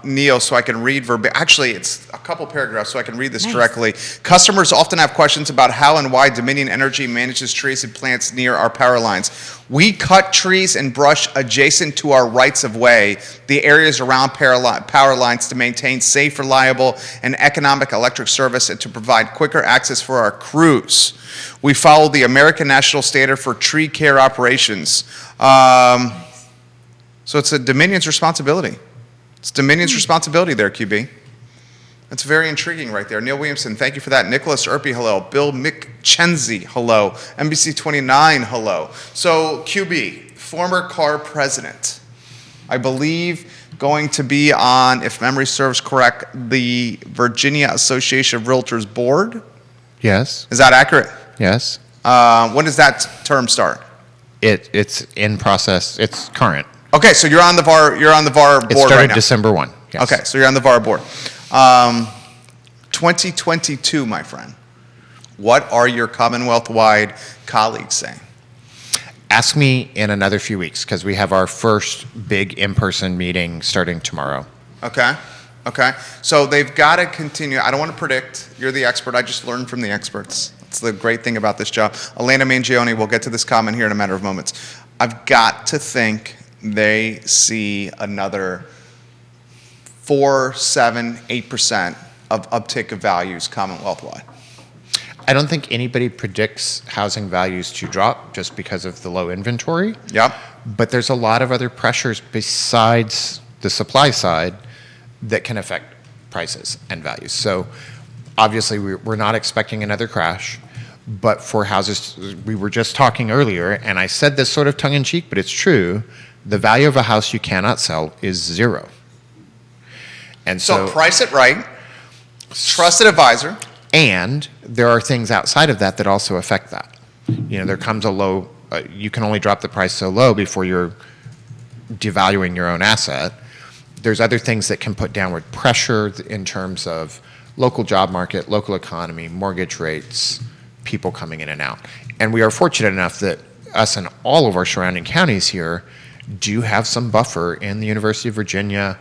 Neil, so I can read Actually, it's a couple paragraphs, so I can read this Nice. directly. Customers often have questions about how and why Dominion Energy manages trees and plants near our power lines. We cut trees and brush adjacent to our rights of way, the areas around power lines, to maintain safe, reliable, and economic electric service and to provide quicker access for our crews. We follow the American National Standard for Tree Care Operations. So it's a Dominion's responsibility. It's Dominion's responsibility there, QB. That's very intriguing right there. Neil Williamson, thank you for that. Nicholas Erpy, hello. Bill McChenzie, hello. NBC 29, hello. So QB, former car president, I believe going to be on, if memory serves correct, the Virginia Association of Realtors board. Yes. Is that accurate? Yes. When does that term start? It's in process. It's current. Okay, so you're on the VAR. You're on the VAR board It started right now. December 1. Yes. Okay, so you're on the VAR board. 2022, my friend. What are your Commonwealth-wide colleagues saying? Ask me in another few weeks because we have our first big in-person meeting starting tomorrow. Okay. So they've got to continue. I don't want to predict. You're the expert. I just learned from the experts. That's the great thing about this job. Elena Mangione, we'll get to this comment here in a matter of moments. I've got to think they see another 4, 7, 8% of uptick of values Commonwealth-wide. I don't think anybody predicts housing values to drop just because of the low inventory. Yep. But there's a lot of other pressures besides the supply side that can affect prices and values. So obviously we're not expecting another crash, but for houses, we were just talking earlier, and I said this sort of tongue-in-cheek, but it's true, the value of a house you cannot sell is zero. And So price it right. Trusted advisor. And there are things outside of that that also affect that. You know, there comes a low, you can only drop the price so low before you're devaluing your own asset. There's other things that can put downward pressure in terms of local job market, local economy, mortgage rates, people coming in and out. And we are fortunate enough that us and all of our surrounding counties here do have some buffer in the University of Virginia,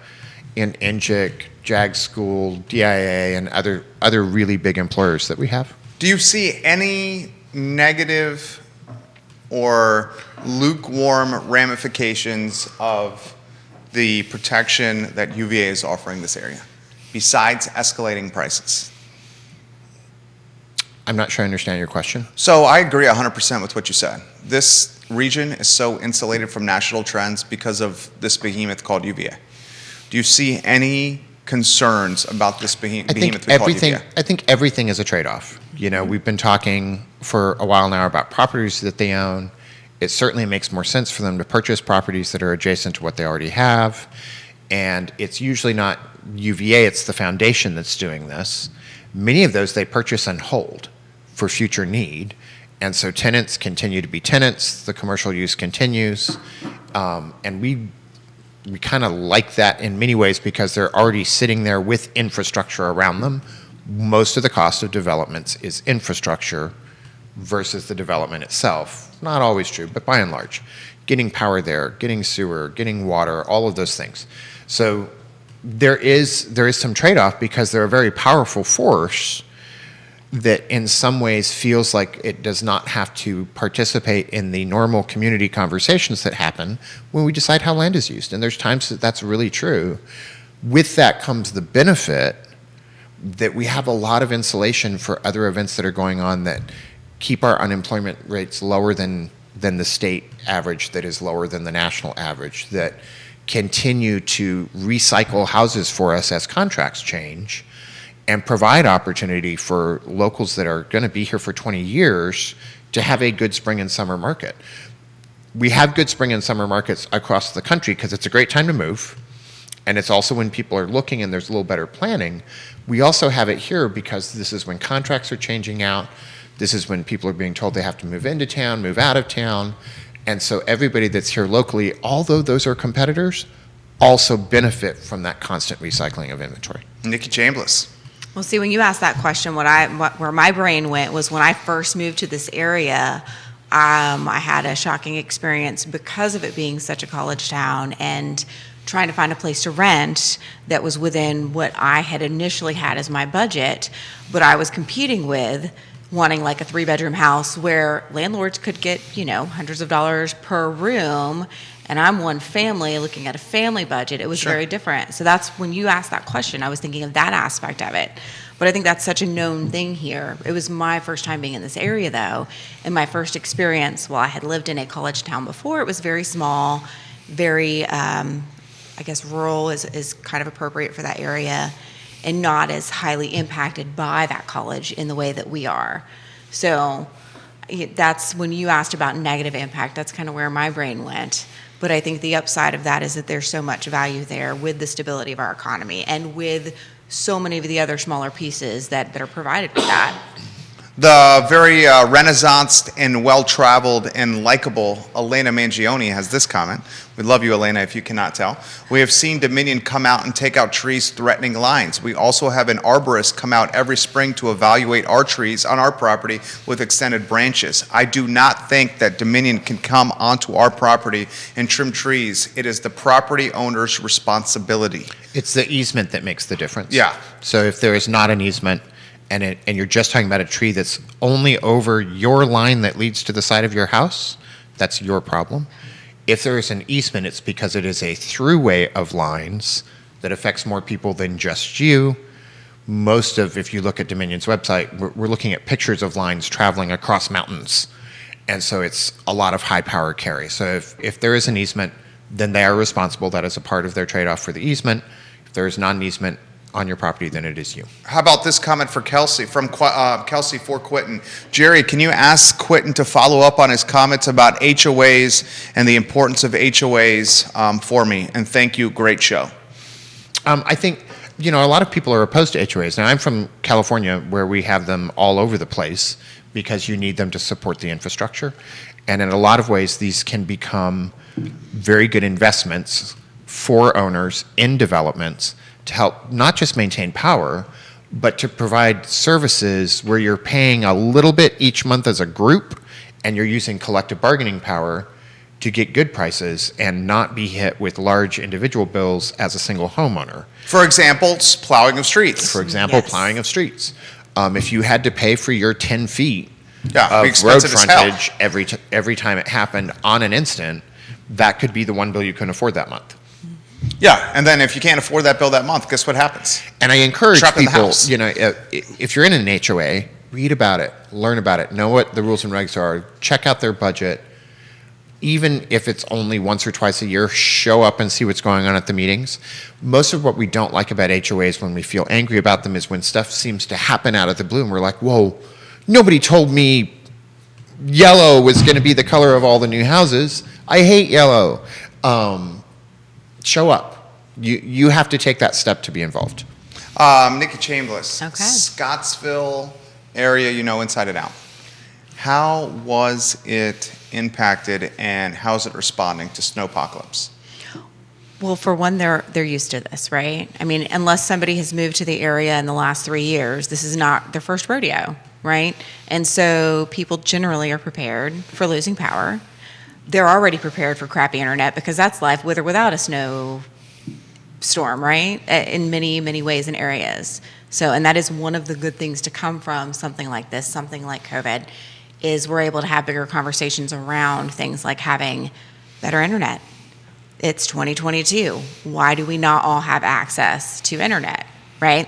in NJIC, JAG School, DIA, and other really big employers that we have. Do you see any negative or lukewarm ramifications of the protection that UVA is offering this area, besides escalating prices? I'm not sure I understand your question. So I agree 100% with what you said. This region is so insulated from national trends because of this behemoth called UVA. Do you see any concerns about this behemoth we call UVA? I think everything is a trade-off. You know, we've been talking for a while now about properties that they own. It certainly makes more sense for them to purchase properties that are adjacent to what they already have. And it's usually not UVA, it's the foundation that's doing this. Many of those they purchase and hold for future need. And so tenants continue to be tenants, the commercial use continues. And we kind of like that in many ways because they're already sitting there with infrastructure around them. Most of the cost of developments is infrastructure versus the development itself. Not always true, but by and large. Getting power there, getting sewer, getting water, all of those things. So there is some trade-off because they're a very powerful force that in some ways feels like it does not have to participate in the normal community conversations that happen when we decide how land is used. And there's times that that's really true. With that comes the benefit that we have a lot of insulation for other events that are going on that keep our unemployment rates lower than the state average, that is lower than the national average, that continue to recycle houses for us as contracts change, and provide opportunity for locals that are going to be here for 20 years to have a good spring and summer market. We have good spring and summer markets across the country because it's a great time to move. And it's also when people are looking and there's a little better planning. We also have it here because this is when contracts are changing out. This is when people are being told they have to move into town, move out of town. And so everybody that's here locally, although those are competitors, also benefit from that constant recycling of inventory. Nikki Chambless. Well, see, when you asked that question, where my brain went was when I first moved to this area, I had a shocking experience because of it being such a college town and trying to find a place to rent that was within what I had initially had as my budget, but I was competing with wanting like a 3-bedroom house where landlords could get, hundreds of dollars per room, and I'm one family looking at a family budget. It was Sure. very different. So that's when you asked that question, I was thinking of that aspect of it. But I think that's such a known thing here. It was my first time being in this area, though, and my first experience, while I had lived in a college town before, it was very small, very, I guess rural is kind of appropriate for that area, and not as highly impacted by that college in the way that we are. So that's when you asked about negative impact, that's kind of where my brain went. But I think the upside of that is that there's so much value there with the stability of our economy and with so many of the other smaller pieces that are provided with that. The very renaissanced and well-traveled and likable Elena Mangione has this comment. We love you, Elena, if you cannot tell. We have seen Dominion come out and take out trees threatening lines. We also have an arborist come out every spring to evaluate our trees on our property with extended branches. I do not think that Dominion can come onto our property and trim trees. It is the property owner's responsibility. It's the easement that makes the difference. Yeah. So if there is not an easement, and you're just talking about a tree that's only over your line that leads to the side of your house, that's your problem. If there is an easement, it's because it is a throughway of lines that affects more people than just you. If you look at Dominion's website, we're looking at pictures of lines traveling across mountains. And so it's a lot of high power carry. So if there is an easement, then they are responsible. That is a part of their trade-off for the easement. If there is not an easement on your property, then it is you. How about this comment for Kelsey, from Kelsey for Quinton? Jerry, can you ask Quinton to follow up on his comments about HOAs and the importance of HOAs for me? And thank you, great show. I think, a lot of people are opposed to HOAs. Now, I'm from California, where we have them all over the place because you need them to support the infrastructure. And in a lot of ways, these can become very good investments for owners in developments to help not just maintain power, but to provide services where you're paying a little bit each month as a group and you're using collective bargaining power to get good prices and not be hit with large individual bills as a single homeowner. For example, plowing of streets. For example, Yes. plowing of streets. If you had to pay for your 10 feet Yeah, it'd be of road expensive as hell. frontage every time it happened on an instant, that could be the one bill you couldn't afford that month. Yeah, and then if you can't afford that bill that month, guess what happens? And I encourage Trapped in the people, house. if you're in an HOA, read about it, learn about it, know what the rules and regs are, check out their budget. Even if it's only once or twice a year, show up and see what's going on at the meetings. Most of what we don't like about HOAs when we feel angry about them is when stuff seems to happen out of the blue and we're like, whoa, nobody told me yellow was going to be the color of all the new houses. I hate yellow. Show up. You have to take that step to be involved. Nikki Chambless. Okay. Scottsville area, inside and out. How was it impacted and how's it responding to snowpocalypse? Well, for one, they're used to this, right? I mean, unless somebody has moved to the area in the last 3 years, this is not their first rodeo, right? And so people generally are prepared for losing power. They're already prepared for crappy internet because that's life with or without a snow storm, right? In many, many ways and areas. So, and that is one of the good things to come from something like this, something like COVID, is we're able to have bigger conversations around things like having better internet. It's 2022. Why do we not all have access to internet, right?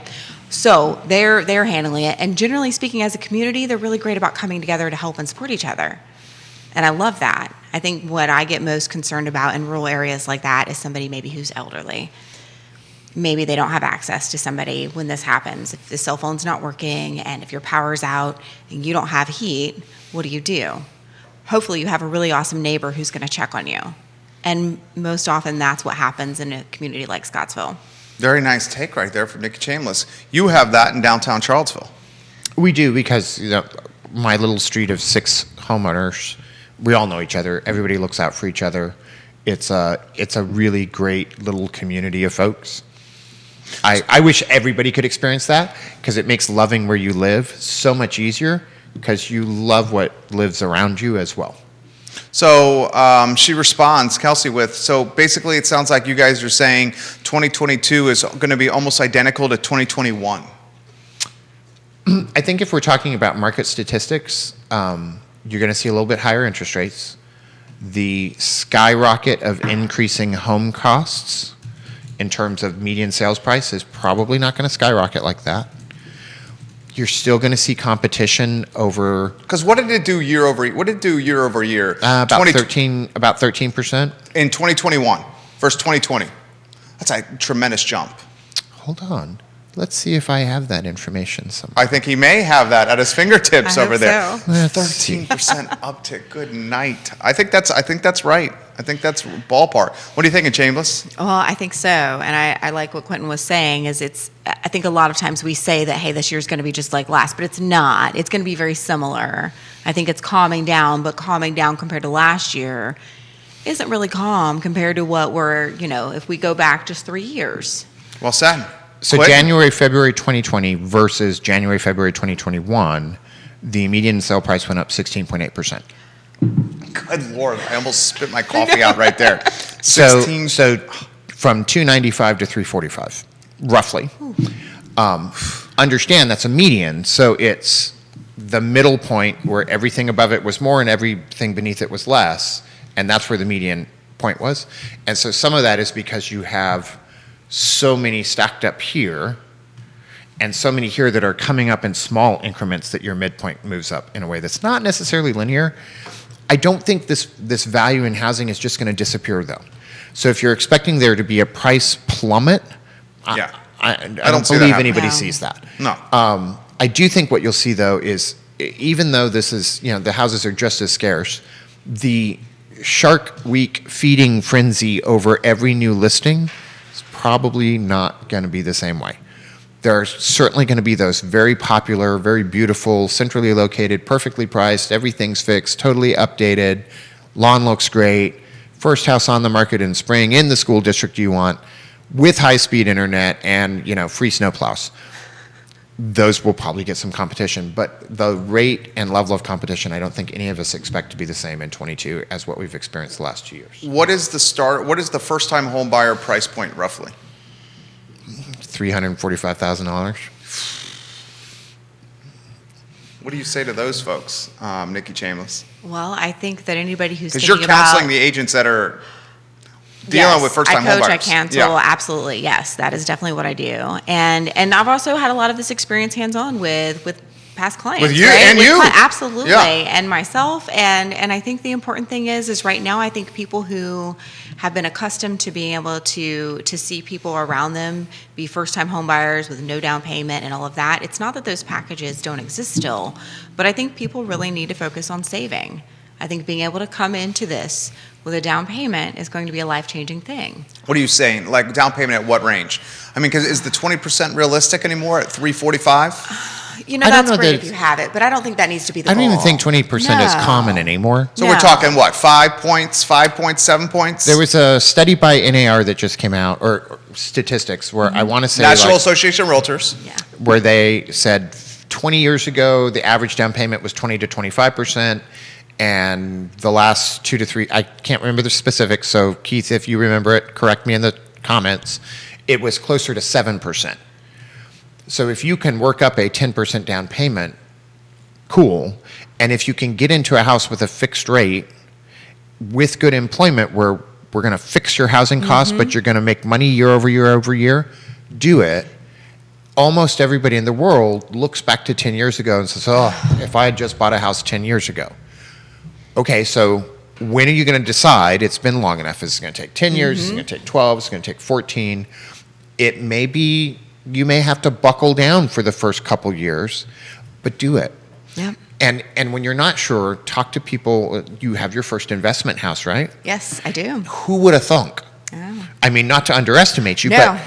So they're handling it. And generally speaking, as a community, they're really great about coming together to help and support each other. And I love that. I think what I get most concerned about in rural areas like that is somebody maybe who's elderly. Maybe they don't have access to somebody when this happens. If the cell phone's not working and if your power's out and you don't have heat, what do you do? Hopefully you have a really awesome neighbor who's going to check on you. And most often that's what happens in a community like Scottsville. Very nice take right there from Nikki Chambless. You have that in downtown Charlottesville. We do, because my little street of 6 homeowners, we all know each other. Everybody looks out for each other. It's a really great little community of folks. I wish everybody could experience that, because it makes loving where you live so much easier, because you love what lives around you as well. So she responds, Kelsey, with, so basically it sounds like you guys are saying 2022 is going to be almost identical to 2021. I think if we're talking about market statistics, you're going to see a little bit higher interest rates. The skyrocket of increasing home costs in terms of median sales price is probably not going to skyrocket like that. You're still going to see competition over. Because what did it do year over year? About 13%. In 2021 versus 2020. That's a tremendous jump. Hold on. Let's see if I have that information somewhere. I think he may have that at his fingertips I over hope there. so. 13% uptick. Good night. I think that's right. I think that's ballpark. What are you thinking, Chambless? Well, I think so. And I like what Quinton was saying, is I think a lot of times we say that, hey, this year's going to be just like last, but it's not. It's going to be very similar. I think it's calming down, but calming down compared to last year isn't really calm compared to what if we go back just 3 years. Well said. So Quick. January, February 2020 versus January, February 2021, the median sale price went up 16.8%. Good Lord. I almost spit my coffee out right there. So 16. from 295 to 345, roughly. Understand that's a median, so it's the middle point where everything above it was more and everything beneath it was less, and that's where the median point was. And so some of that is because you have so many stacked up here and so many here that are coming up in small increments that your midpoint moves up in a way that's not necessarily linear. I don't think this value in housing is just going to disappear, though. So if you're expecting there to be a price plummet, Yeah. I don't don't see that believe happening. anybody No. sees that. No. I do think what you'll see, though, is even though this is, the houses are just as scarce, the Shark Week feeding frenzy over every new listing is probably not going to be the same way. There are certainly going to be those very popular, very beautiful, centrally located, perfectly priced, everything's fixed, totally updated, lawn looks great, first house on the market in spring in the school district you want, with high-speed internet and, free snowplows. Those will probably get some competition, but the rate and level of competition, I don't think any of us expect to be the same in 22 as what we've experienced the last 2 years. What is the first-time home buyer price point, roughly? $345,000. What do you say to those folks, Nikki Chambless? Well, I think that anybody who's Because thinking you're counseling about, the agents that are dealing with first-time home buyers. I cancel, absolutely, yes. That is definitely what I do. And I've also had a lot of this experience hands-on with past clients. With you right? and you. Absolutely, Yeah. and myself. And I think the important thing is right now I think people who have been accustomed to being able to see people around them be first-time home buyers with no down payment and all of that, it's not that those packages don't exist still, but I think people really need to focus on saving. I think being able to come into this with a down payment is going to be a life-changing thing. What are you saying? Like down payment at what range? I mean, because is the 20% realistic anymore at 345? I don't That's know great that if you have it, but I don't think that needs to be the I don't goal. even think 20% is No. common anymore. So we're No. talking what, 5 points, 5 points, 7 points? There was a study by NAR that just came out, or statistics, where I want to say National Association of Realtors. Yeah. where they said 20 years ago the average down payment was 20 to 25%, and the last 2 to 3, I can't remember the specifics, so Keith, if you remember it, correct me in the comments, it was closer to 7%. So if you can work up a 10% down payment, cool. And if you can get into a house with a fixed rate with good employment where we're going to fix your housing costs, but you're going to make money year over year over year, do it. Almost everybody in the world looks back to 10 years ago and says, oh, if I had just bought a house 10 years ago. Okay, so when are you going to decide it's been long enough? Is it going to take 10 years? Is it going to take 12? Is it going to take 14? It may be, you may have to buckle down for the first couple years, but do it. Yep. And when you're not sure, talk to people. You have your first investment house, right? Yes, I do. Who would have thunk? Oh. I mean, not to underestimate you, No. but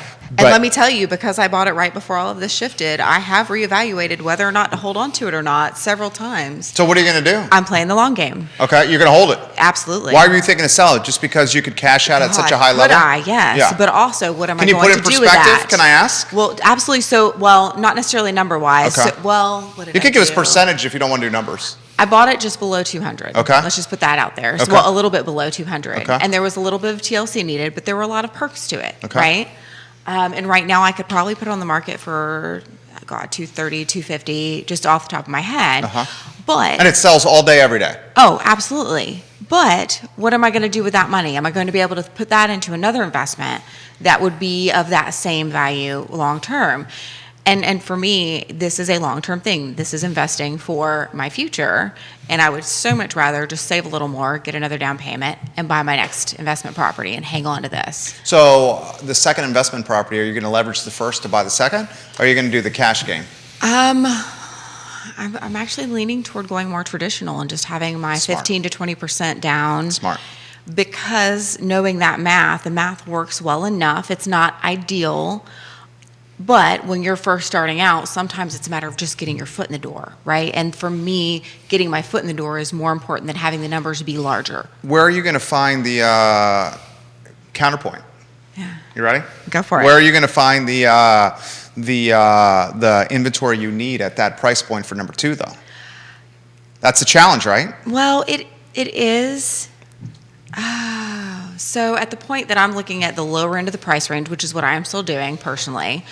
And let me tell you, because I bought it right before all of this shifted, I have reevaluated whether or not to hold on to it or not several times. So what are you going to do? I'm playing the long game. Okay, you're going to hold it. Absolutely. Why were you thinking to sell it? Just because you could cash out at such a high Could level? I? Yes. Yeah. But also, what am Can I you going put it to in do with perspective? that? Can I ask? Well, absolutely. So, well, not necessarily number-wise. Okay. So, well, what did You I could give us do? percentage if you don't want to do numbers. I bought it just below 200. Okay. Let's just put that out there. So, Okay. well, a little bit below 200. Okay. And there was a little bit of TLC needed, but there were a lot of perks to it, Okay. right? And right now I could probably put it on the market for, God, 230, 250, just off the top of my head. Uh-huh. But And it sells all day, every day. oh, absolutely. But what am I going to do with that money? Am I going to be able to put that into another investment that would be of that same value long term? And for me, this is a long-term thing. This is investing for my future, and I would so much rather just save a little more, get another down payment, and buy my next investment property and hang on to this. So the second investment property, are you going to leverage the first to buy the second? Or are you going to do the cash game? I'm actually leaning toward going more traditional and just having my Smart. 15 to 20% down. Smart. Because knowing that math, the math works well enough. It's not ideal. But when you're first starting out, sometimes it's a matter of just getting your foot in the door, right? And for me, getting my foot in the door is more important than having the numbers be larger. Where are you going to find the counterpoint? Yeah. You ready? Go for it. Where are you going to find the inventory you need at that price point for number two, though? That's the challenge, right? Well, it is. So at the point that I'm looking at the lower end of the price range, which is what I am still doing personally,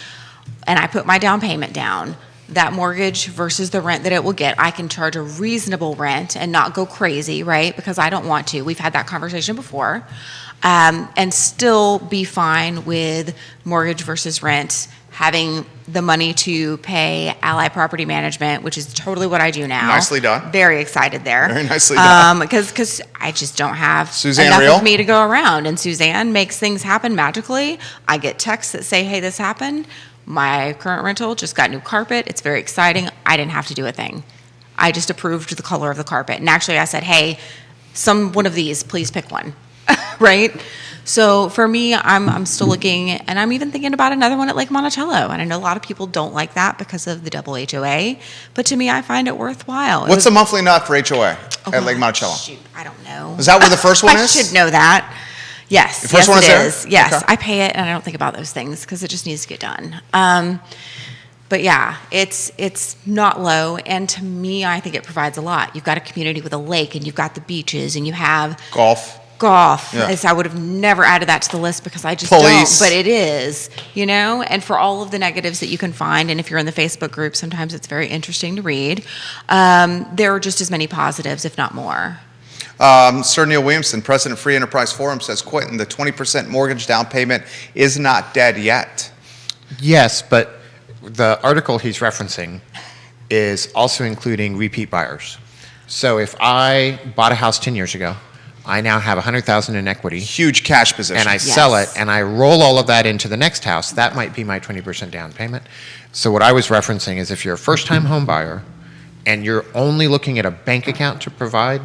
and I put my down payment down, that mortgage versus the rent that it will get, I can charge a reasonable rent and not go crazy, right? Because I don't want to. We've had that conversation before. And still be fine with mortgage versus rent, having the money to pay Ally Property Management, which is totally what I do now. Nicely done. Very excited there. Very nicely done. Because I just don't have Suzanne enough Real? of me to go around. And Suzanne makes things happen magically. I get texts that say, hey, this happened. My current rental just got new carpet. It's very exciting. I didn't have to do a thing. I just approved the color of the carpet. And actually I said, hey, one of these, please pick one. Right? So for me, I'm still looking, and I'm even thinking about another one at Lake Monticello. And I know a lot of people don't like that because of the double HOA, but to me, I find it worthwhile. What's the monthly nut for HOA at Lake Monticello? Shoot, I don't know. Is that where the first one I is? should know that. Yes. The first yes, one is it there? is. Yes, Okay. I pay it, and I don't think about those things because it just needs to get done. But yeah, it's not low, and to me, I think it provides a lot. You've got a community with a lake, and you've got the beaches, and you have Golf. golf. Yeah. I would have never added that to the list because I just Police. don't, but it is, and for all of the negatives that you can find, and if you're in the Facebook group, sometimes it's very interesting to read, there are just as many positives, if not more. Sir Neil Williamson, President of Free Enterprise Forum, says, Quinton, the 20% mortgage down payment is not dead yet. yes, but the article he's referencing is also including repeat buyers. So if I bought a house 10 years ago, I now have $100,000 in equity, Huge cash position. and I sell it, and I roll all of that into the next house, that might be my 20% down payment. So what I was referencing is if you're a first-time home buyer and you're only looking at a bank account to provide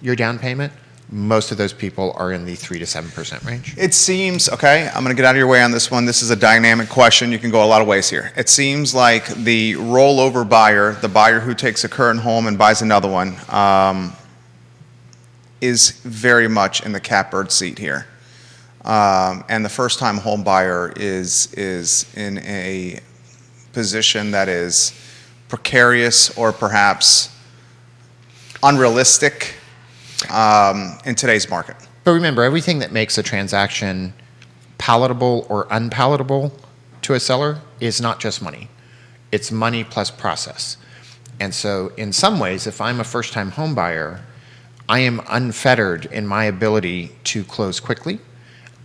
your down payment, most of those people are in the 3 to 7% range. It seems, okay, I'm going to get out of your way on this one. This is a dynamic question. You can go a lot of ways here. It seems like the rollover buyer, the buyer who takes a current home and buys another one, is very much in the catbird seat here. And the first-time home buyer is in a position that is precarious or perhaps unrealistic in today's market. But remember, everything that makes a transaction palatable or unpalatable to a seller is not just money. It's money plus process. And so in some ways, if I'm a first-time home buyer, I am unfettered in my ability to close quickly.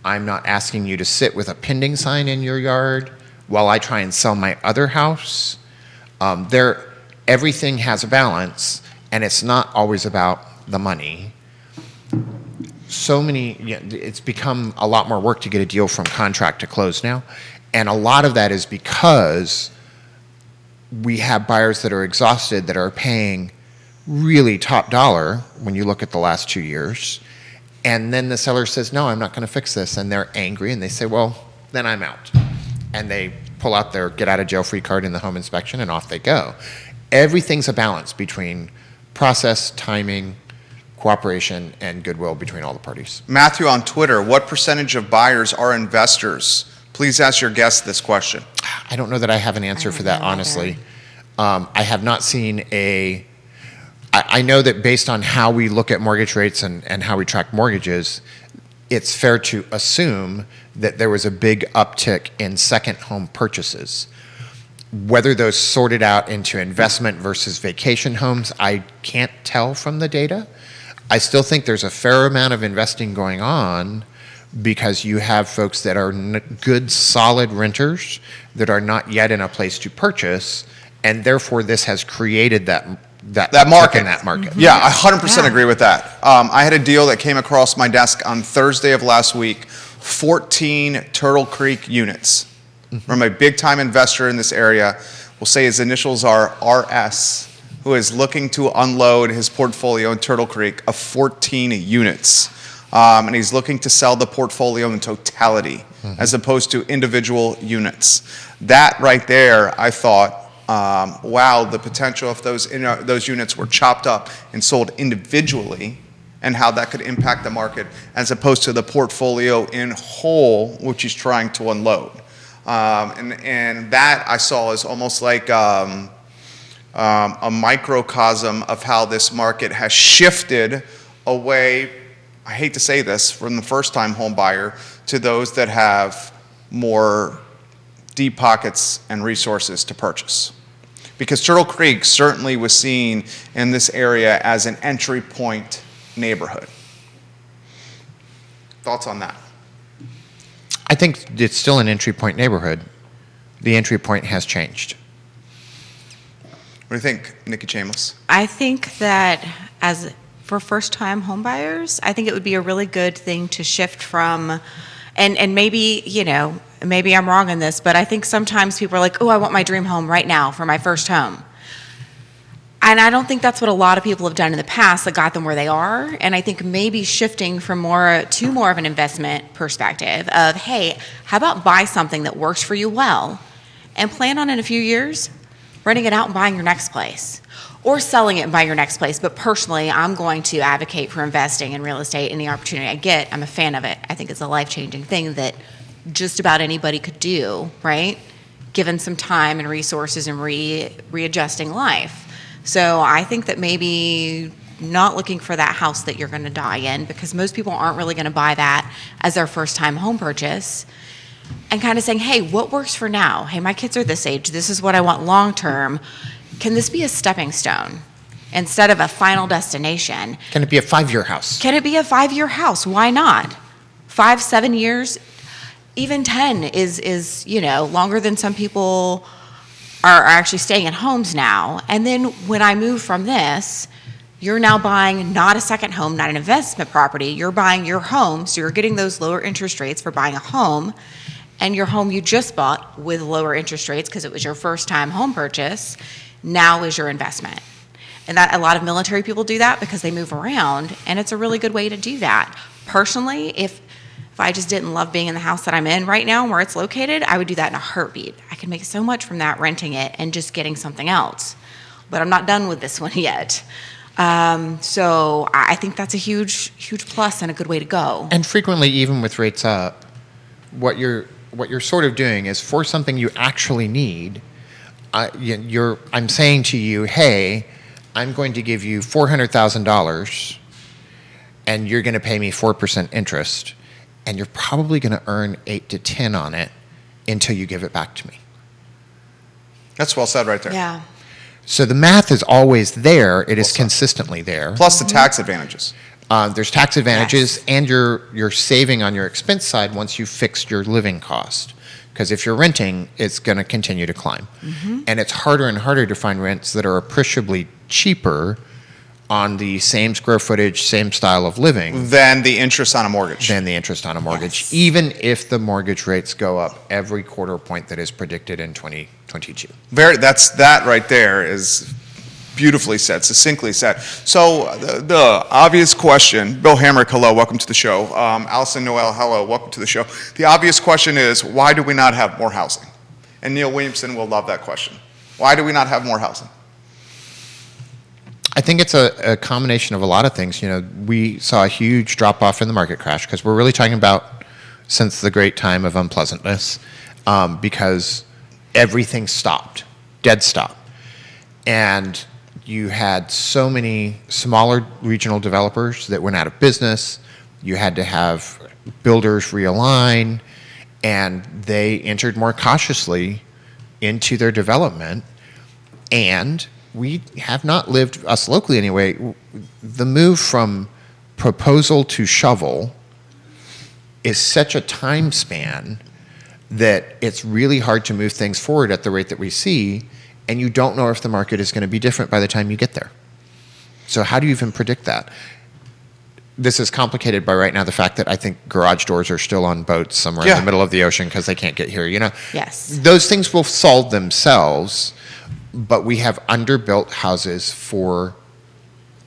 I'm not asking you to sit with a pending sign in your yard while I try and sell my other house. Everything has a balance, and it's not always about the money. It's become a lot more work to get a deal from contract to close now. And a lot of that is because we have buyers that are exhausted that are paying really top dollar when you look at the last 2 years. And then the seller says, no, I'm not going to fix this. And they're angry and they say, well, then I'm out. And they pull out their get out of jail free card in the home inspection and off they go. Everything's a balance between process, timing, cooperation, and goodwill between all the parties. Matthew on Twitter, what percentage of buyers are investors? Please ask your guest this question. I don't know that I have an answer for that, honestly. I have not seen I know that based on how we look at mortgage rates and how we track mortgages, it's fair to assume that there was a big uptick in second home purchases. Whether those sorted out into investment versus vacation homes, I can't tell from the data. I still think there's a fair amount of investing going on because you have folks that are good, solid renters that are not yet in a place to purchase, and therefore this has created that market. In that market. Yeah, I 100% agree with that. I had a deal that came across my desk on Thursday of last week, 14 Turtle Creek units from a big-time investor in this area. We'll say his initials are RS, who is looking to unload his portfolio in Turtle Creek of 14 units. And he's looking to sell the portfolio in totality as opposed to individual units. That right there, I thought, wow, the potential if those units were chopped up and sold individually and how that could impact the market as opposed to the portfolio in whole, which he's trying to unload. And that I saw as almost like a microcosm of how this market has shifted away, I hate to say this, from the first-time home buyer to those that have more deep pockets and resources to purchase. Because Turtle Creek certainly was seen in this area as an entry point neighborhood. Thoughts on that? I think it's still an entry point neighborhood. The entry point has changed. What do you think, Nikki Chambless? I think that for first-time home buyers, I think it would be a really good thing to shift from, and maybe, maybe I'm wrong in this, but I think sometimes people are like, oh, I want my dream home right now for my first home. And I don't think that's what a lot of people have done in the past that got them where they are. And I think maybe shifting from more of an investment perspective of, hey, how about buy something that works for you well and plan on in a few years renting it out and buying your next place. Or selling it and buying your next place. But personally, I'm going to advocate for investing in real estate and the opportunity I get. I'm a fan of it. I think it's a life-changing thing that just about anybody could do, right? Given some time and resources and readjusting life. So I think that maybe not looking for that house that you're going to die in, because most people aren't really going to buy that as their first-time home purchase, and kind of saying, hey, what works for now? Hey, my kids are this age. This is what I want long-term. Can this be a stepping stone instead of a final destination? Can it be a 5-year house? Can it be a 5-year house? Why not? 5, 7 years, even 10 is longer than some people are actually staying in homes now. And then when I move from this, you're now buying not a second home, not an investment property. You're buying your home, so you're getting those lower interest rates for buying a home, and your home you just bought with lower interest rates because it was your first time home purchase now is your investment. And that a lot of military people do that because they move around, and it's a really good way to do that. Personally, if I just didn't love being in the house that I'm in right now and where it's located, I would do that in a heartbeat. I can make so much from that renting it and just getting something else. But I'm not done with this one yet. So I think that's a huge plus and a good way to go. And frequently, even with rates up, what you're sort of doing is for something you actually need, I'm saying to you, hey, I'm going to give you $400,000 and you're going to pay me 4% interest, and you're probably going to earn 8 to 10 on it until you give it back to me. That's well said right there. Yeah. So the math is always there. It is consistently there. Plus the tax advantages. There's tax advantages, Yes. and you're saving on your expense side once you've fixed your living cost. Because if you're renting, it's going to continue to climb. Mm-hmm. And it's harder and harder to find rents that are appreciably cheaper on the same square footage, same style of living Than the interest on a mortgage. Yes. Even if the mortgage rates go up every quarter point that is predicted in 2022. That right there is Beautifully said, succinctly said. So the obvious question, Bill Hamrick, hello, welcome to the show. Allison Noel, hello, welcome to the show. The obvious question is, why do we not have more housing? And Neil Williamson will love that question. Why do we not have more housing? I think it's a combination of a lot of things. You know, we saw a huge drop off in the market crash because we're really talking about since the great time of unpleasantness, because everything stopped, dead stop. And you had so many smaller regional developers that went out of business. You had to have builders realign, and they entered more cautiously into their development. And we have not lived, us locally anyway, the move from proposal to shovel is such a time span that it's really hard to move things forward at the rate that we see, and you don't know if the market is going to be different by the time you get there. So how do you even predict that? This is complicated by right now the fact that I think garage doors are still on boats somewhere in the middle of the ocean because they can't get here, you know? Yes. Those things will solve themselves, but we have underbuilt houses for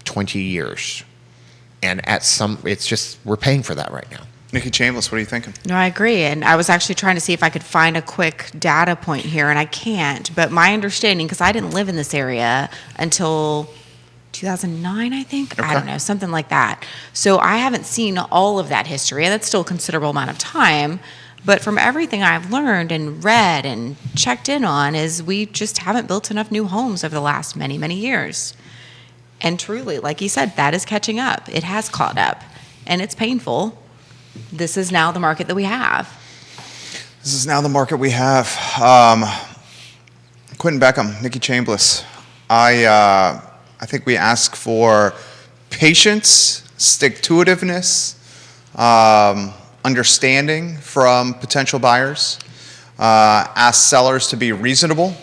20 years. And it's just, we're paying for that right now. Nikki Chambless, what are you thinking? No, I agree. And I was actually trying to see if I could find a quick data point here, and I can't. But my understanding, because I didn't live in this area until 2009, I think. Okay. I don't know, something like that. So I haven't seen all of that history, and that's still a considerable amount of time. But from everything I've learned and read and checked in on is we just haven't built enough new homes over the last many, many years. And truly, like you said, that is catching up. It has caught up, and it's painful. This is now the market that we have. This is now the market we have. Quinton Beckham, Nikki Chambless. I think we ask for patience, stick-to-itiveness, understanding from potential buyers. Ask sellers to be reasonable.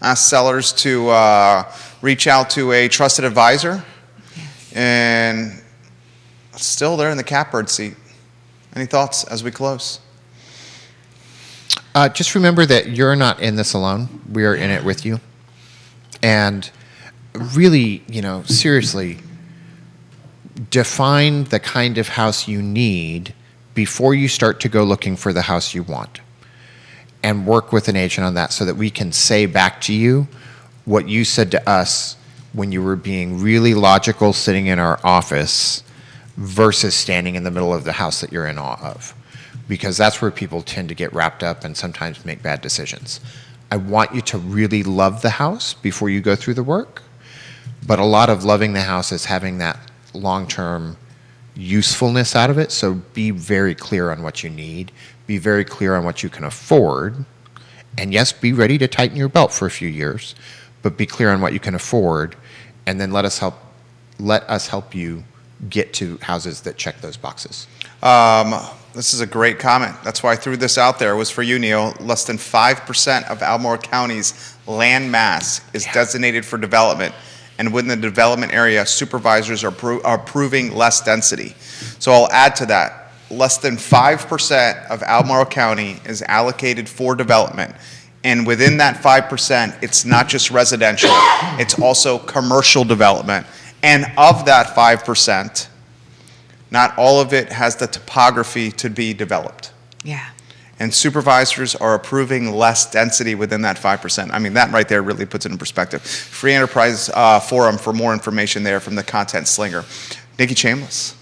Ask sellers to reach out to a trusted advisor. Yes. And still they're in the catbird seat. Any thoughts as we close? Just remember that you're not in this alone. We are in it with you. And really, you know, seriously, define the kind of house you need before you start to go looking for the house you want. And work with an agent on that so that we can say back to you what you said to us when you were being really logical sitting in our office versus standing in the middle of the house that you're in awe of. Because that's where people tend to get wrapped up and sometimes make bad decisions. I want you to really love the house before you go through the work, but a lot of loving the house is having that long-term usefulness out of it, so be very clear on what you need, be very clear on what you can afford, and yes, be ready to tighten your belt for a few years, but be clear on what you can afford, and then let us help you get to houses that check those boxes. This is a great comment. That's why I threw this out there. It was for you, Neil. Less than 5% of Albemarle County's land mass is designated for development. And within the development area, supervisors are approving less density. So I'll add to that. Less than 5% of Albemarle County is allocated for development. And within that 5%, it's not just residential, it's also commercial development. And of that 5%, not all of it has the topography to be developed. Yeah. And supervisors are approving less density within that 5%. I mean, that right there really puts it in perspective. Free Enterprise Forum for more information there from the content slinger. Nikki Chambless,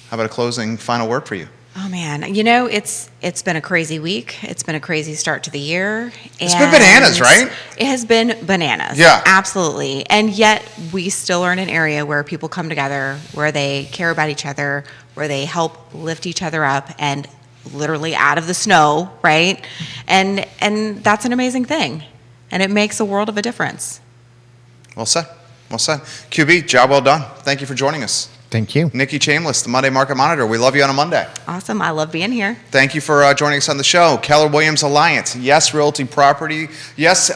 how about a closing final word for you? Oh man, you know, it's been a crazy week. It's been a crazy start to the year. It's been bananas, right? It has been bananas. Yeah. Absolutely. And yet we still are in an area where people come together, where they care about each other, where they help lift each other up and literally out of the snow, right? And that's an amazing thing. And it makes a world of a difference. Well said. Well said. QB, job well done. Thank you for joining us. Thank you. Nikki Chambless, the Monday Market Monitor. We love you on a Monday. Awesome. I love being here. Thank you for joining us on the show. Keller Williams Alliance, Yes Realty Property, Yes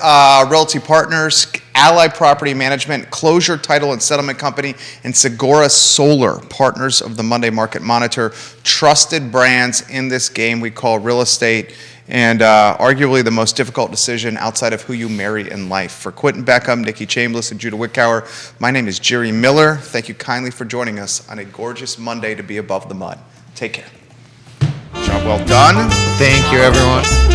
Realty Partners, Ally Property Management, Closure Title and Settlement Company, and Segura Solar, partners of the Monday Market Monitor. Trusted brands in this game we call real estate. and arguably the most difficult decision outside of who you marry in life. For Quinton Beckham, Nikki Chambless, and Judah Wickower, my name is Jerry Miller. Thank you kindly for joining us on a gorgeous Monday to be above the mud. Take care. Job well done. Thank you, everyone.